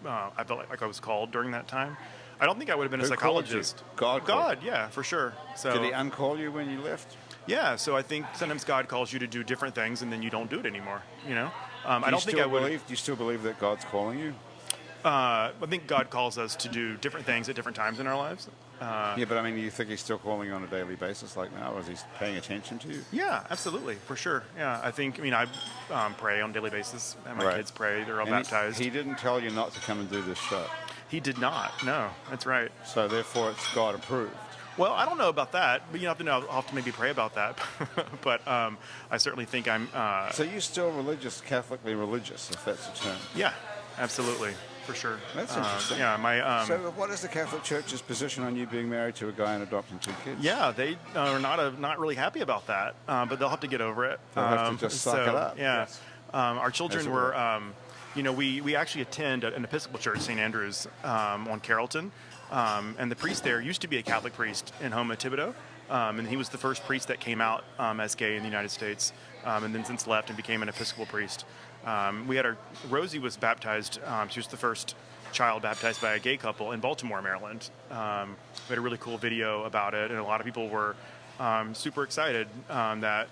I felt like I was called during that time. I don't think I would have been a psychologist. God, yeah, for sure. So did he uncall you when you left? Yeah, so I think sometimes God calls you to do different things, and then you don't do it anymore. I don't think I would. Do you still believe that God's calling you? I think God calls us to do different things at different times in our lives. Yeah, but I mean, you think he's still calling you on a daily basis like now? Or is he paying attention to you? Yeah, absolutely, for sure. Yeah, I pray on a daily basis, and my kids pray. They're all baptized. He didn't tell you not to come and do this show. He did not. No, that's right. So therefore, it's God approved. Well, I don't know about that, but I'll have to maybe pray about that. But I certainly think I'm. So you're still religious, Catholically religious, if that's a term. Yeah, absolutely, for sure. That's interesting. Yeah, so what is the Catholic Church's position on you being married to a guy and adopting 2 kids? Yeah, they are not really happy about that, but they'll have to get over it. They'll have to just suck it up. Yeah, yes. Our children were. We actually attend an Episcopal church, St. Andrew's, on Carrollton. And the priest there used to be a Catholic priest in Houma, Thibodeau, and he was the first priest that came out as gay in the United States, and then since left and became an Episcopal priest. Rosie was baptized. She was the first child baptized by a gay couple in Baltimore, Maryland. We had a really cool video about it, and a lot of people were super excited that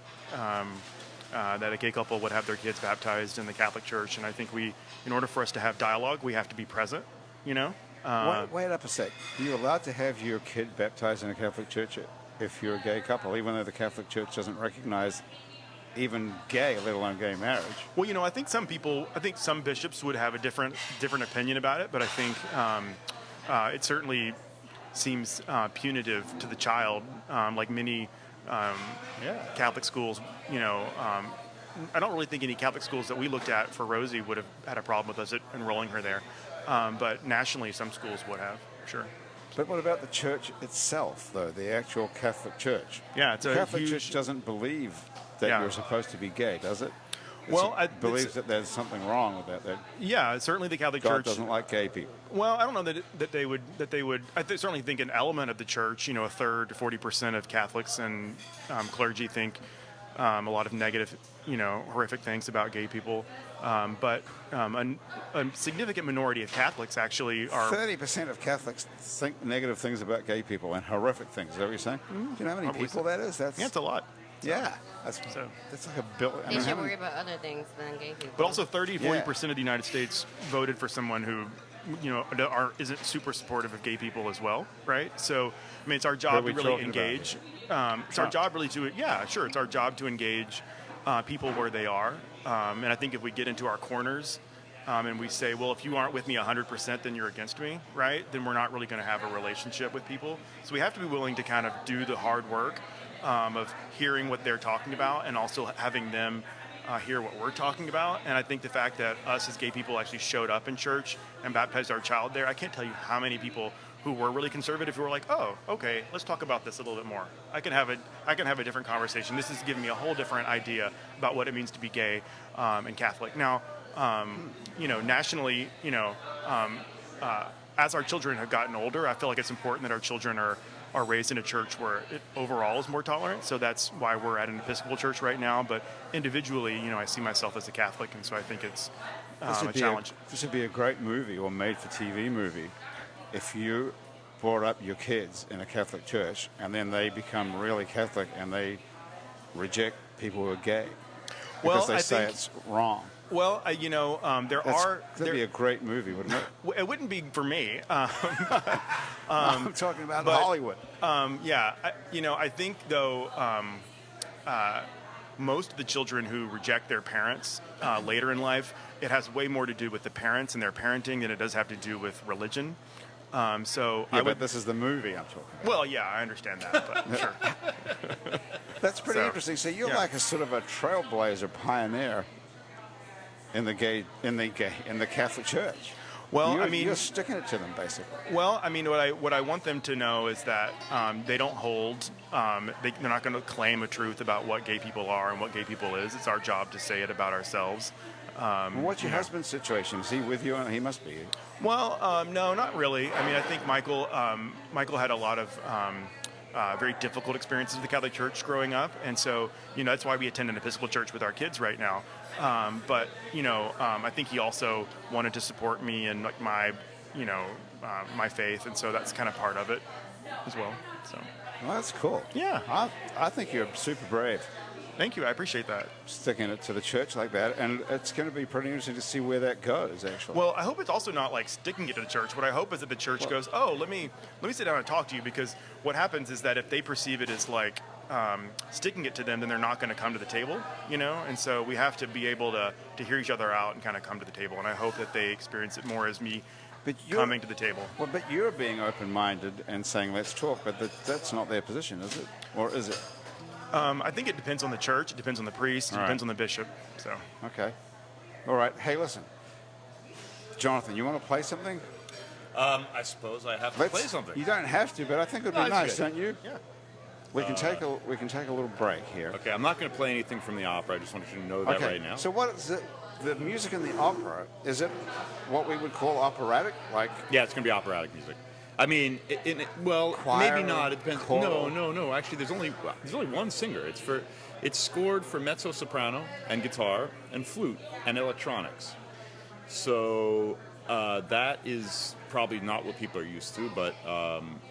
a gay couple would have their kids baptized in the Catholic Church. And I think in order for us to have dialogue, we have to be present, Wait up a sec. Are you allowed to have your kid baptized in a Catholic church if you're a gay couple, even though the Catholic Church doesn't recognize even gay, let alone gay marriage? Well, I think some bishops would have a different opinion about it, but I think it certainly seems punitive to the child, like many Catholic schools. I don't really think any Catholic schools that we looked at for Rosie would have had a problem with us enrolling her there. But nationally, some schools would have, sure. But what about the church itself, though, the actual Catholic Church? Yeah, it's the Catholic Church doesn't believe that you're supposed to be gay, does it? It believes that there's something wrong with that. Yeah, certainly the Catholic God Church doesn't like gay people. Well, I don't know that they would. I certainly think an element of the church, a third to 40% of Catholics and clergy think a lot of negative, horrific things about gay people. But a significant minority of Catholics actually are. 30% of Catholics think negative things about gay people and horrific things. Is that what you're saying? Do you know how many people that is? It's a lot. Yeah, that's like a billion. They should worry about other things than gay people. But also 40% of the United States voted for someone who, isn't super supportive of gay people as well, right? So, it's our job to really engage. It's our job really to, it's our job to engage people where they are. And I think if we get into our corners and we say, well, if you aren't with me 100%, then you're against me, right? Then we're not really going to have a relationship with people. So we have to be willing to kind of do the hard work of hearing what they're talking about and also having them hear what we're talking about. And I think the fact that us as gay people actually showed up in church and baptized our child there, I can't tell you how many people who were really conservative who were like, oh, okay, let's talk about this a little bit more. I can have a different conversation. This is giving me a whole different idea about what it means to be gay and Catholic. Now, nationally, as our children have gotten older, I feel like it's important that our children are raised in a church where it overall is more tolerant. So that's why we're at an Episcopal church right now. But individually, I see myself as a Catholic, and so I think it's a challenge. This would be a great movie or made-for-TV movie if you brought up your kids in a Catholic church and then they become really Catholic and they reject people who are gay because they say it's wrong. Well, that'd be a great movie, wouldn't it? It wouldn't be for me. I'm talking about Hollywood. I think though, most of the children who reject their parents later in life, it has way more to do with the parents and their parenting than it does have to do with religion. But this is the movie I'm talking about. Well, yeah, I understand that, but sure. That's pretty interesting. So you're like a sort of a trailblazer, pioneer in the Catholic Church. Well, you're sticking it to them, basically. Well, I mean, what I want them to know is that they don't hold. They're not going to claim a truth about what gay people are and what gay people is. It's our job to say it about ourselves. What's your husband's situation? Is he with you? He must be. Well, no, not really. I mean, I think Michael had a lot of very difficult experiences with the Catholic Church growing up, and so that's why we attend an Episcopal church with our kids right now. But I think he also wanted to support me and like my faith, and so that's kind of part of it as well. So. Well, that's cool. Yeah, I think you're super brave. Thank you. I appreciate that. Sticking it to the church like that, and it's going to be pretty interesting to see where that goes, actually. Well, I hope it's also not like sticking it to the church. What I hope is that the church goes, oh, let me sit down and talk to you, because what happens is that if they perceive it as like sticking it to them, then they're not going to come to the table, and so we have to be able to hear each other out and kind of come to the table, and I hope that they experience it more as me coming to the table. Well, but you're being open-minded and saying, let's talk, but that's not their position, is it? Or is it? I think it depends on the church, it depends on the priest, it depends on the bishop. So. Okay. All right. Hey, listen. Jonathan, you want to play something? I suppose I have to play something. You don't have to, but I think it would be nice, don't you? Yeah. We can take a little break here. Okay, I'm not going to play anything from the opera. I just want you to know that right now. So what is it? The music in the opera, is it what we would call operatic? Yeah, it's going to be operatic music. I mean, choir, maybe not. It depends. choral. No. Actually, there's only one singer. It's scored for mezzo soprano and guitar and flute and electronics. So that is probably not what people are used to. But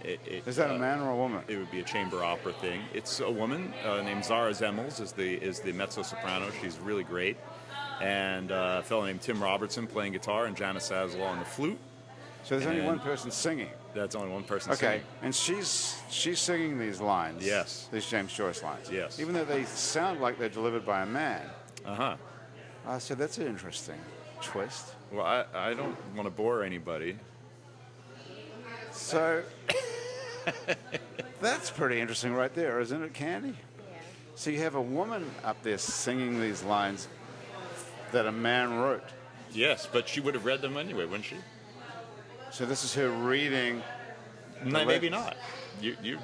is that a man or a woman? It would be a chamber opera thing. It's a woman named Zara Zemmels is the mezzo soprano. She's really great, and a fellow named Tim Robertson playing guitar and Janice Sazalo on the flute. So there's only one person singing. That's only one person singing. Okay, and she's singing these lines. Yes. These James Joyce lines. Yes. Even though they sound like they're delivered by a man. Uh-huh. So that's an interesting twist. Well, I don't want to bore anybody. So that's pretty interesting right there, isn't it, Kandy? Yeah. So you have a woman up there singing these lines that a man wrote. Yes, but she would have read them anyway, wouldn't she? So this is her reading. No, maybe not. You.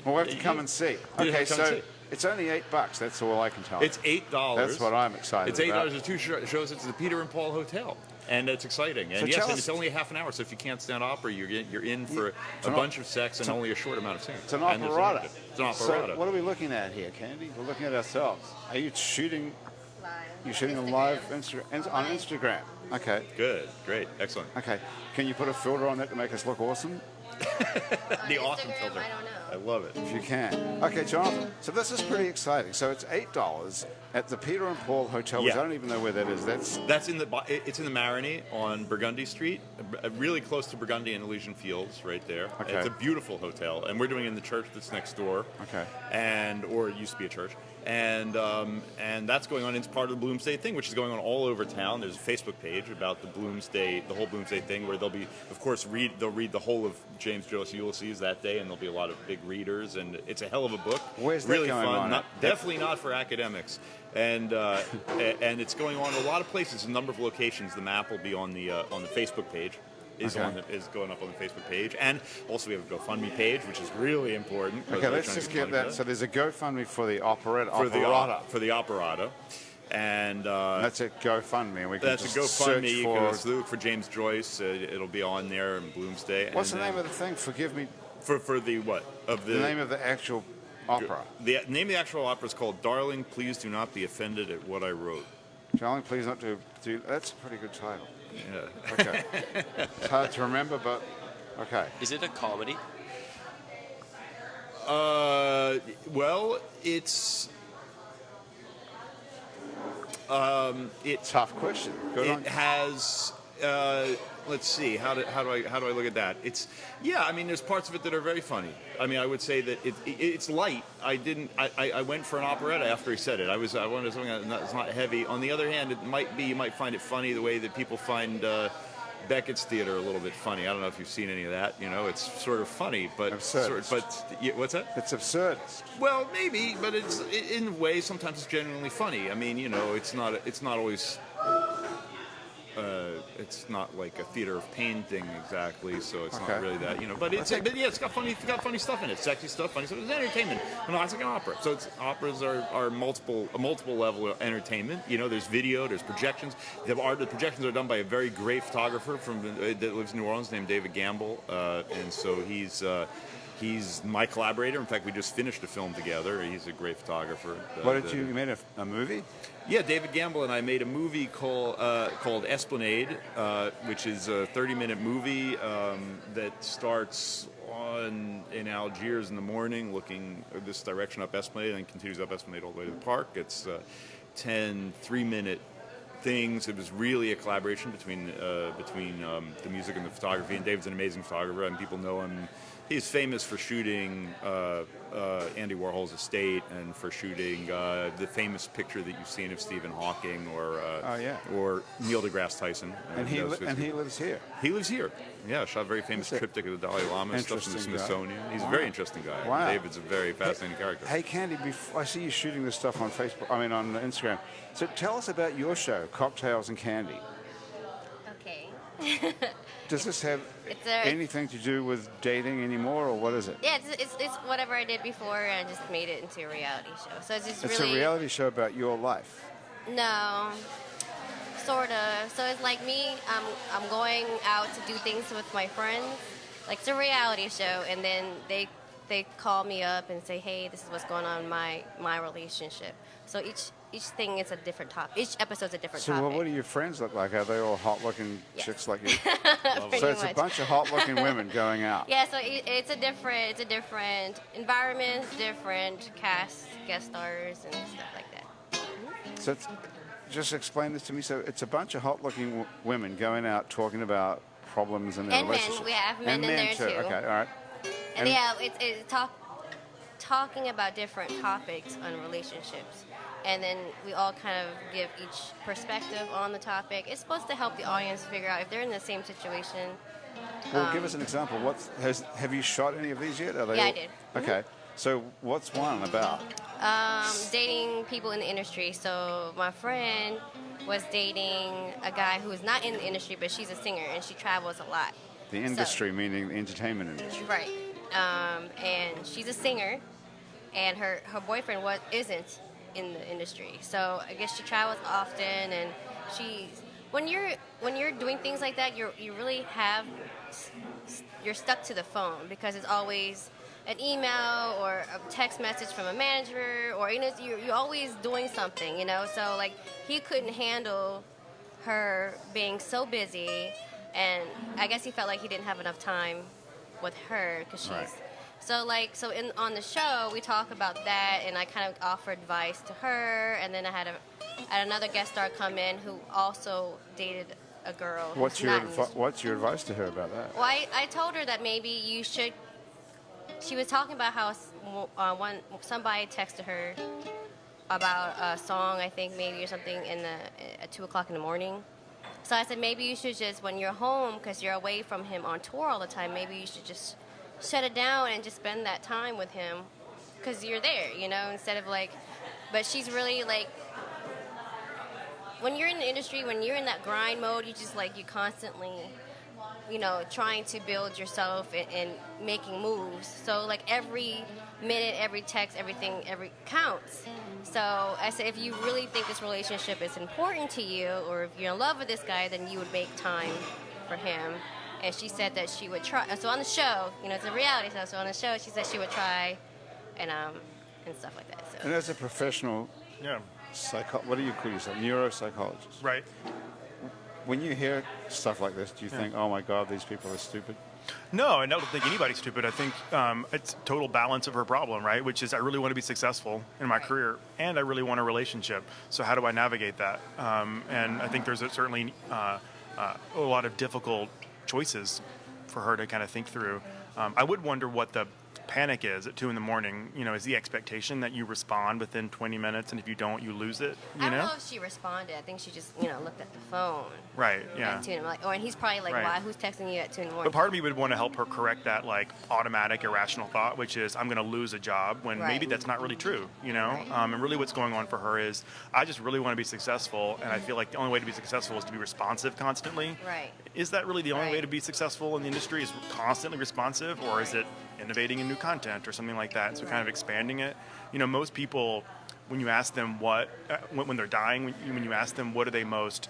We'll have to come and see. Okay, so it's only $8. That's all I can tell you. It's $8. That's what I'm excited about. It's $8. There's 2 shows. It's the Peter and Paul Hotel, and it's exciting. And So it's only half an hour. So if you can't stand opera, you're in for a bunch of sex and only a short amount of singing. It's an operetta. It's an operetta. So what are we looking at here, Kandy? We're looking at ourselves. Are you shooting? Live. You're shooting a live on Instagram. Okay. Good. Great. Excellent. Okay. Can you put a filter on that to make us look awesome? The awesome Instagram, filter. I don't know. I love it. If you can. Okay, Jonathan. So this is pretty exciting. So it's $8 at the Peter and Paul Hotel, which Yeah. I don't even know where that is. It's in the Maroney on Burgundy Street, really close to Burgundy and Elysian Fields, right there. Okay. It's a beautiful hotel, and we're doing it in the church that's next door. Okay. Or it used to be a church, and that's going on. It's part of the Bloomsday thing, which is going on all over town. There's a Facebook page about the whole Bloomsday thing, where they'll be, of course, they'll read the whole of James Joyce Ulysses that day, and there'll be a lot of big readers, and it's a hell of a book. Where's that really going fun? on? Definitely not for academics. And it's going on in a lot of places, a number of locations. The map will be on the Facebook page. Is going up on the Facebook page, and also we have a GoFundMe page, which is really important. Okay, let's just get that. So there's a GoFundMe for the operetta. For the operetta. And that's at GoFundMe. And we can that's just a GoFundMe. search You for... can just look for James Joyce. It'll be on there in Bloomsday. What's the name of the thing? Forgive me. For the what? The name of the actual opera. The name of the actual opera is called "Darling, Please Do Not Be Offended at What I Wrote." Darling, please not do. That's a pretty good title. Yeah. Okay. It's hard to remember, but okay. Is it a comedy? Well, it's Tough question. It has. Let's see. How do I look at that? I mean, there's parts of it that are very funny. I mean, I would say that it's light. I went for an operetta after he said it. I wanted something that's not heavy. On the other hand, you might find it funny the way that people find Beckett's theater a little bit funny. I don't know if you've seen any of that. It's sort of funny, but absurd. What's that? It's absurd. Well, maybe, but in a way sometimes it's genuinely funny. I mean, it's not always. it's not like a theater of pain thing exactly, so it's Okay. not really that, but it's it's got funny stuff in it, sexy stuff, funny stuff. It's entertainment. No, it's like an opera. So operas are a multiple level of entertainment. There's video, there's projections. The projections are done by a very great photographer that lives in New Orleans named David Gamble, and so he's my collaborator. In fact, we just finished a film together. He's a great photographer. You made a movie? Yeah, David Gamble and I made a movie called Esplanade, which is a 30-minute movie that starts in Algiers in the morning, looking this direction up Esplanade, and continues up Esplanade all the way to the park. It's 10 3-minute things. It was really a collaboration between the music and the photography. And David's an amazing photographer, and people know him. He's famous for shooting Andy Warhol's estate and for shooting the famous picture that you've seen of Stephen Hawking or Neil deGrasse Tyson. And he lives here. He lives here. Yeah, shot a very famous triptych of the Dalai Lama, stuff from the Smithsonian. He's a very interesting guy. Wow. David's a very fascinating character. Hey, Kandy, I see you shooting this stuff on Instagram. So tell us about your show, Cocktails and Kandy. Okay. Does this have anything to do with dating anymore, or what is it? Yeah, it's whatever I did before, and I just made it into a reality show. So it's a reality show about your life. No, sort of. So it's like me. I'm going out to do things with my friends. Like, it's a reality show, and then they call me up and say, hey, this is what's going on in my relationship. So each thing is a different topic. Each episode's a different topic. So what do your friends look like? Are they all hot-looking chicks like you? So it's a bunch of hot-looking women going out. Yeah, so it's a different environment, different cast, guest stars, and stuff like that. So just explain this to me. So it's a bunch of hot-looking women going out talking about problems in their relationship. And men. We have men in there too. Okay, all right. And it's talking about different topics on relationships. And then we all kind of give each perspective on the topic. It's supposed to help the audience figure out if they're in the same situation. Well, give us an example. Have you shot any of these yet? I did. Okay. So what's one about? Dating people in the industry. So my friend was dating a guy who is not in the industry, but she's a singer, and she travels a lot. The industry, meaning the entertainment industry. Right. And she's a singer, and her boyfriend isn't in the industry. So I guess she travels often, and when you're doing things like that, you're stuck to the phone, because it's always an email or a text message from a manager, or you're always doing something, So like, he couldn't handle her being so busy, and I guess he felt like he didn't have enough time with her because she's. Right. So on the show, we talk about that, and I kind of offer advice to her, and then I had another guest star come in who also dated a girl. What's your advice to her about that? Well, I told her that maybe you should. She was talking about how somebody texted her about a song, I think maybe, or something at 2:00 in the morning. So I said, maybe you should just, when you're home, because you're away from him on tour all the time, maybe you should just shut it down and just spend that time with him, because you're there, instead of like. But she's really like, when you're in the industry, when you're in that grind mode, you constantly, trying to build yourself and making moves. So like, every minute, every text, everything, counts. So I said, if you really think this relationship is important to you, or if you're in love with this guy, then you would make time for him. And she said that she would try. So on the show, it's a reality show. So on the show, she said she would try, and stuff like that. So. And as a professional, what do you call yourself? Neuropsychologist. Right. When you hear stuff like this, do you think, oh my God, these people are stupid? No, I don't think anybody's stupid. I think it's total balance of her problem, right? Which is, I really want to be successful in my career, and I really want a relationship. So how do I navigate that? And I think there's certainly a lot of difficult choices for her to kind of think through. I would wonder what the panic is at 2 a.m, is the expectation that you respond within 20 minutes, and if you don't, you lose it. I don't know if she responded. I think she just, looked at the phone. Right. Yeah. At 2 a.m. And he's probably like, Right. why? Who's texting you at 2 a.m? But part of me would want to help her correct that automatic irrational thought, which is I'm going to lose a job when Right. maybe that's not really true. Right. And really what's going on for her is I just really want to be successful, and I feel like the only way to be successful is to be responsive constantly. Right. Is that really the only way Right. to be successful in the industry? Is constantly responsive, or is it innovating in new content or something like that? So kind of expanding it. Most people, when you ask them when they're dying, when you ask them what do they most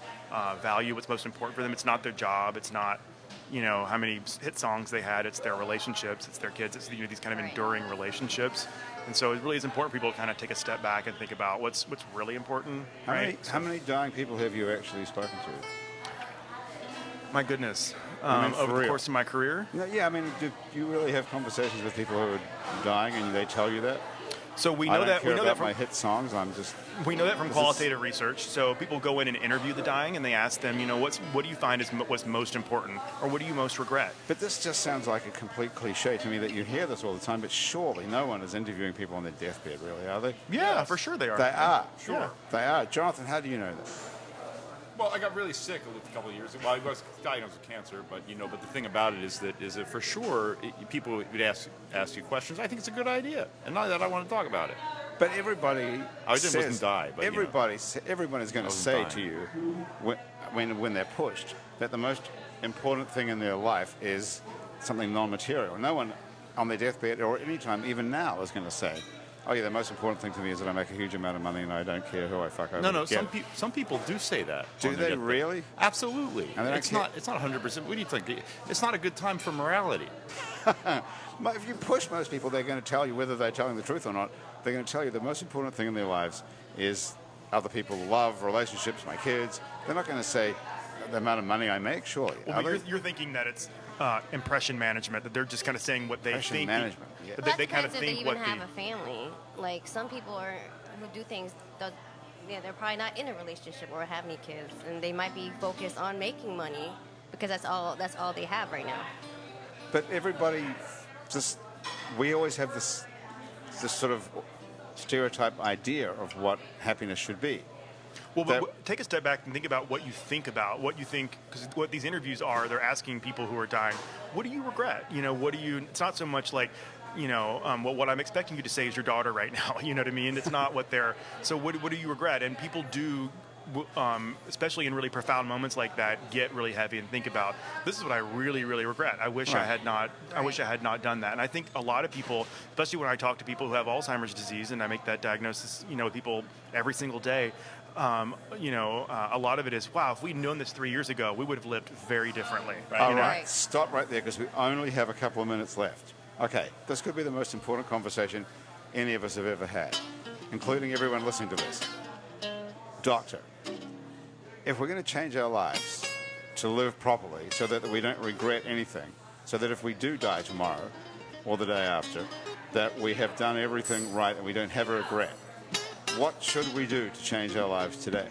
value, what's most important for them, it's not their job, it's not how many hit songs they had, it's their relationships, it's their kids, it's these kind of Right. enduring relationships. And so it really is important for people to kind of take a step back and think about what's really important. How many dying people have you actually spoken to? My goodness. I mean, for Over the real. course of my career. No, yeah, I mean, do you really have conversations with people who are dying and they tell you that? So we I know don't that care we know about that from my hit songs. I'm just. We know that from Is qualitative research. So people go in and interview the dying, and they ask them, what do you find is what's most important, or what do you most regret? But this just sounds like a complete cliche to me that you hear this all the time. But surely no one is interviewing people on their deathbed, really, are they? Yeah, for sure they are. They are. Sure. Yeah. They are. Jonathan, how do you know that? Well, I got really sick a couple of years ago. Well, I was diagnosed with cancer, but but the thing about it is that for sure people would ask you questions. I think it's a good idea, and not that I want to talk about it. But everybody wasn't die, but, everyone is going to say dying. to you when they're pushed that the most important thing in their life is something non-material. No one on their deathbed or any time, even now, is going to say, oh yeah, the most important thing to me is that I make a huge amount of money and I don't care who I fuck over. No. to get. Some people do say that. Do on their they deathbed. really? Absolutely. And they don't It's care? not 100%. What do you think? It's not a good time for morality. If you push most people, they're going to tell you, whether they're telling the truth or not, they're going to tell you the most important thing in their lives is other people, love, relationships, my kids. They're not going to say the amount of money I make, surely. Well, but you're thinking that it's impression management, that they're just kind of saying what they Impression think. management, yeah. But Well, they kind of if they think even what have a family. Like some people who do things, they're probably not in a relationship or have any kids, and they might be focused on making money because that's all they have right now. But everybody we always have this sort of stereotype idea of what happiness should be. Well, but take a step back and think about what you think, because what these interviews are, they're asking people who are dying, what do you regret? It's not so much like, what I'm expecting you to say is your daughter right now, you know what I mean? It's not so what do you regret? And people do, especially in really profound moments like that, get really heavy and think about, this is what I really, really regret. I wish I had not done that. And I think a lot of people, especially when I talk to people who have Alzheimer's disease, and I make that diagnosis, with people every single day, a lot of it is, wow, if we'd known this 3 years ago, we would have lived very differently. Right? All right, stop right there because we only have a couple of minutes left. Okay, this could be the most important conversation any of us have ever had, including everyone listening to this. Doctor, if we're going to change our lives to live properly so that we don't regret anything, so that if we do die tomorrow or the day after, that we have done everything right and we don't have a regret, what should we do to change our lives today?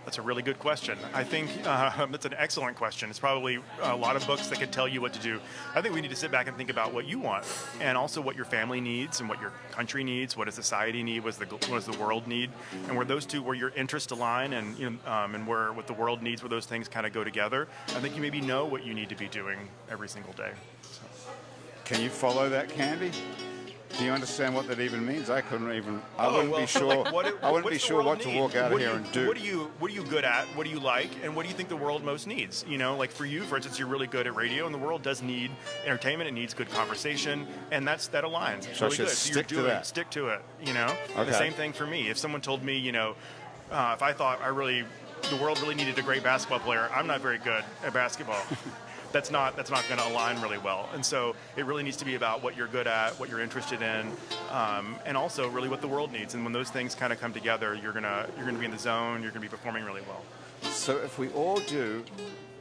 That's a really good question. I think that's an excellent question. It's probably a lot of books that could tell you what to do. I think we need to sit back and think about what you want, and also what your family needs, and what your country needs, what does society need, what does the world need, and where your interests align, and and what the world needs, where those things kind of go together. I think you maybe know what you need to be doing every single day. So. Can you follow that, Kandy? Do you understand what that even means? I couldn't even. I wouldn't be sure. I wouldn't be sure what to walk out of here and do. What are you good at? What do you like? And what do you think the world most needs? Like for you, for instance, you're really good at radio, and the world does need entertainment. It needs good conversation, and that aligns. It's So I really should good. So stick to that. Stick to it. Okay. The same thing for me. If someone told me, if I thought the world really needed a great basketball player, I'm not very good at basketball. That's not going to align really well. And so it really needs to be about what you're good at, what you're interested in, and also really what the world needs. And when those things kind of come together, you're gonna be in the zone. You're gonna be performing really well. So if we all do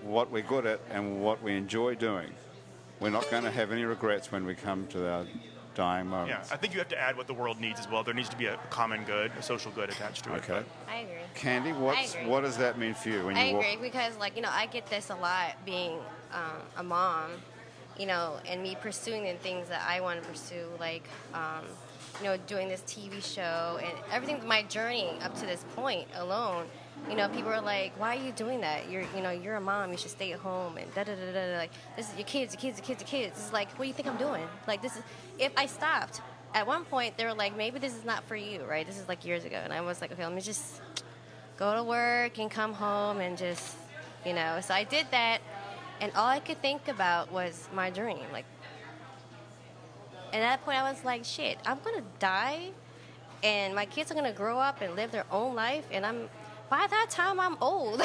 what we're good at and what we enjoy doing, we're not going to have any regrets when we come to our dying Yeah, moments. I think you have to add what the world needs as well. There needs to be a common good, a social good attached to it. Okay. I agree. Candy, I agree. what does that mean for you when you I walk? agree because, I get this a lot being a mom, you know, and me pursuing the things that I want to pursue, like, you know, doing this TV show and everything, my journey up to this point alone, you know, people are like, why are you doing that? You're a mom, you should stay at home and da-da-da-da-da. Like, this is your kids. It's like, what do you think I'm doing? Like, this is, if I stopped, at one point, they were like, maybe this is not for you, right? This is like years ago. And I was like, okay, let me just go to work and come home and just, you know. So I did that, and all I could think about was my dream. Like, and at that point, I was like, shit, I'm going to die, and my kids are going to grow up and live their own life, and by that time, I'm old.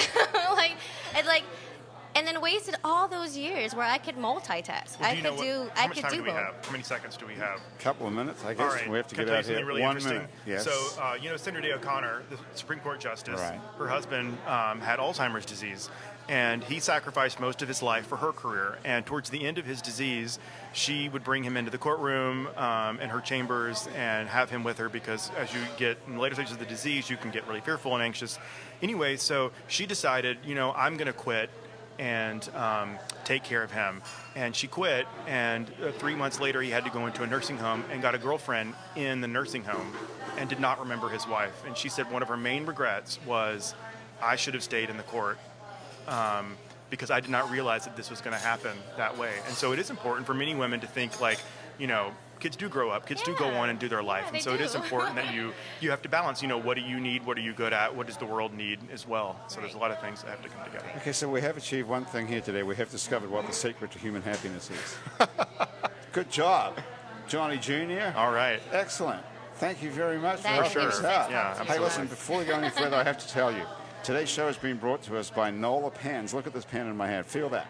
And then wasted all those years where I could multitask. Well, I could do both. How many seconds do we have? A couple of minutes, I guess. All right. We have to Can get I out tell you here. something really 1 interesting? minute. Yes. So, you know, Senator Day O'Connor, the Supreme Court Justice, Right. her husband had Alzheimer's disease, and he sacrificed most of his life for her career. And towards the end of his disease, she would bring him into the courtroom in her chambers and have him with her, because as you get in the later stages of the disease, you can get really fearful and anxious. Anyway, so she decided, you know, I'm going to quit and take care of him. And she quit, and 3 months later he had to go into a nursing home and got a girlfriend in the nursing home and did not remember his wife. And she said one of her main regrets was, I should have stayed in the court because I did not realize that this was going to happen that way. And so it is important for many women to think, like, you know, kids do grow up, kids do go on and do their life. Yeah, and so it they is do. important that you have to balance, you know, what do you need, what are you good at, what does the world need as well. So there's a lot of things that have to come together. Okay, so we have achieved one thing here today. We have discovered what the secret to human happiness is. Good job, Johnny Jr. All right. Excellent. Thank you very much for Thank helping you. us out. Yeah, Hey, absolutely. listen, before we go any further, I have to tell you, today's show has been brought to us by Nola Pens. Look at this pen in my hand. Feel that.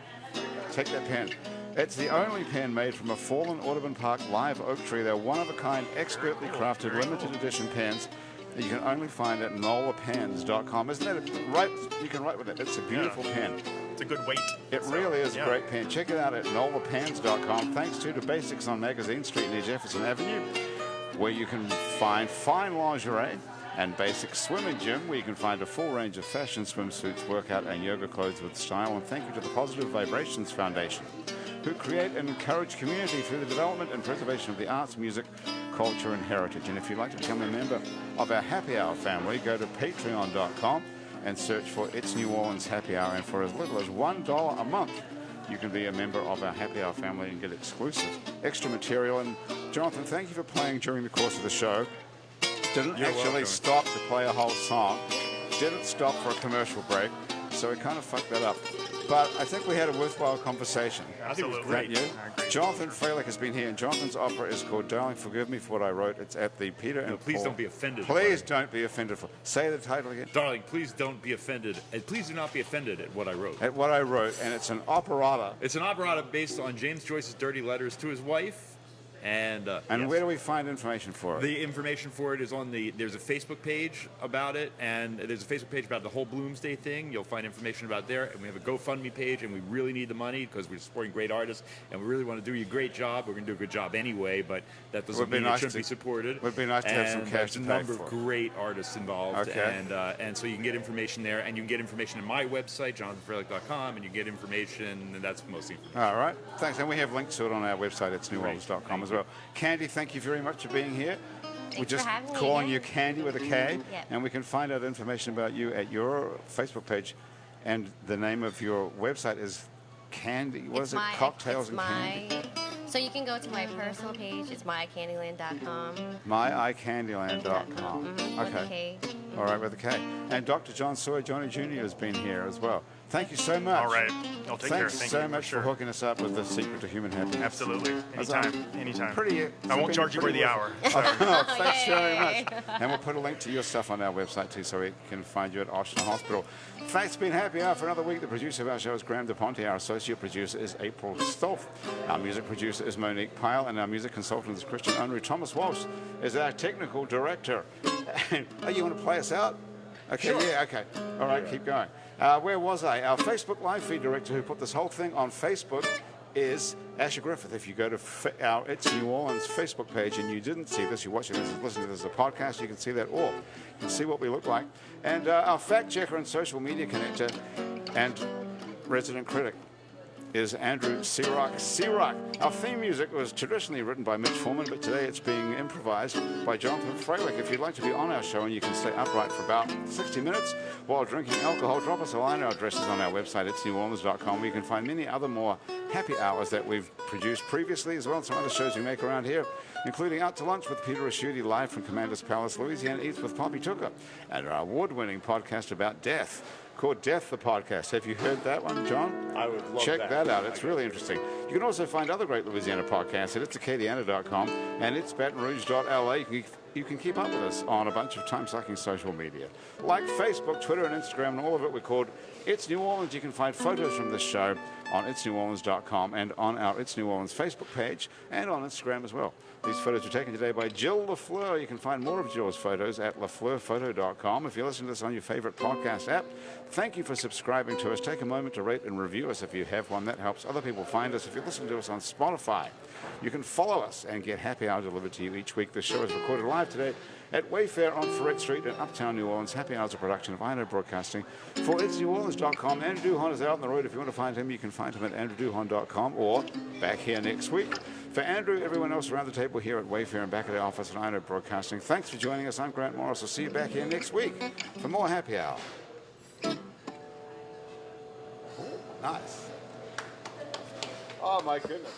Take that pen. It's the only pen made from a fallen Audubon Park live oak tree. They're one-of-a-kind, expertly crafted, limited edition pens that you can only find at nolapens.com. Isn't that right? You can write with it. It's a beautiful pen. It's a good weight. It So, really is yeah. a great pen. Check it out at nolapens.com. Thanks to Basics on Magazine Street near Jefferson Avenue, where you can find fine lingerie, and Basics Swimming Gym, where you can find a full range of fashion swimsuits, workout and yoga clothes with style. And thank you to the Positive Vibrations Foundation, who create and encourage community through the development and preservation of the arts, music, culture and heritage. And if you'd like to become a member of our Happy Hour family, go to patreon.com and search for It's New Orleans Happy Hour. And for as little as $1 a month, you can be a member of our Happy Hour family and get exclusive extra material. And Jonathan, thank you for playing during the course of the show. Didn't You're actually welcome. stop to play a whole song. Didn't stop for a commercial break. So we kind of fucked that up. But I think we had a worthwhile conversation. Absolutely. Don't you? I agree. Jonathan Freilich has been here, and Jonathan's opera is called Darling, Forgive Me for What I Wrote. It's at the Peter and please Paul. don't be offended. Please by it. don't be offended. Say the title again. Darling, please don't be offended. And please do not be offended at what I wrote. At what I wrote, and it's an operetta. It's an operetta based on James Joyce's dirty letters to his wife. And yes. Where do we find information for it? The information for it is on there's a Facebook page about it, and there's a Facebook page about the whole Bloomsday thing. You'll find information about there, and we have a GoFundMe page, and we really need the money because we're supporting great artists, and we really want to do you a great job. We're going to do a good job anyway, but that doesn't mean it shouldn't be supported. Would be nice to have some cash there's to a pay number for of it. great artists involved, Okay. and so you can get information there, and you can get information on my website, jonathanfreilich.com, and you get information, and that's mostly information. All right. Thanks. And we have links to it on our website, it's neworleans.com Thank as you. well. Kandy, thank you very much for being here. We're Thanks just for having me calling again. you Kandy with a K, Yeah. and we can find out information about you at your Facebook page. And the name of your website is Kandy. What is it? Cocktails and Candy? So you can go to my personal page. It's mycandyland.com. mycandyland.com. With a Okay. K. All right, with a K. And Dr. John Sawyer, Johnny Jr. has been here as well. Thank you so much. All right. I'll take care. Thanks Thank so you, much sure. for hooking us up with the secret to human happiness. Absolutely. Anytime. Anytime. Pretty. I won't charge you for the hour. So. Oh, thanks very Yay. much. And we'll put a link to your stuff on our website too, so we can find you at Ochsner Hospital. Thanks for being happy hour for another week. The producer of our show is Graham DePonte. Our associate producer is April Stolf. Our music producer is Monique Pyle, and our music consultant is Christian Unruh. Thomas Walsh is our technical director. Oh, you want to play us out? Okay, Sure. yeah, okay. All right, keep going. Where was I? Our Facebook live feed director who put this whole thing on Facebook is Asher Griffith. If you go to our It's New Orleans Facebook page and you didn't see this, you're watching this, listening to this as a podcast, you can see that all. You can see what we look like. And our fact checker and social media connector and resident critic, is Andrew Sirach. Our theme music was traditionally written by Mitch Foreman, but today it's being improvised by Jonathan Freilich. If you'd like to be on our show and you can stay upright for about 60 minutes while drinking alcohol, drop us a line. Our address is on our website, itsneworleans.com, where you can find many other more happy hours that we've produced previously, as well as some other shows we make around here, including Out to Lunch with Peter Raschuti, live from Commander's Palace, Louisiana Eats with Poppy Tooker, and our award-winning podcast about death, called Death the Podcast. Have you heard that one, John? I would love Check that out. It's really interesting. You can also find other great Louisiana podcasts at itsacadiana.com and itsbatonrouge.la. You can keep up with us on a bunch of time-sucking social media, like Facebook, Twitter, and Instagram, and all of it. We're called It's New Orleans. You can find photos from this show on itsneworleans.com and on our It's New Orleans Facebook page and on Instagram as well. These photos were taken today by Jill LaFleur. You can find more of Jill's photos at lafleurphoto.com. If you listen to this on your favorite podcast app, thank you for subscribing to us. Take a moment to rate and review us if you have one. That helps other people find us. If you listen to us on Spotify, you can follow us and get happy hour delivered to you each week. This show is recorded live today at Wayfair on Ferret Street in Uptown New Orleans. Happy hours of production of INO Broadcasting for itsneworleans.com. Andrew Duhon is out on the road. If you want to find him, you can find him at andrewduhon.com or back here next week. For Andrew, everyone else around the table here at Wayfair and back at our office at INO Broadcasting, thanks for joining us. I'm Grant Morris. I'll see you back here next week for more happy hour. Nice. Oh, my goodness.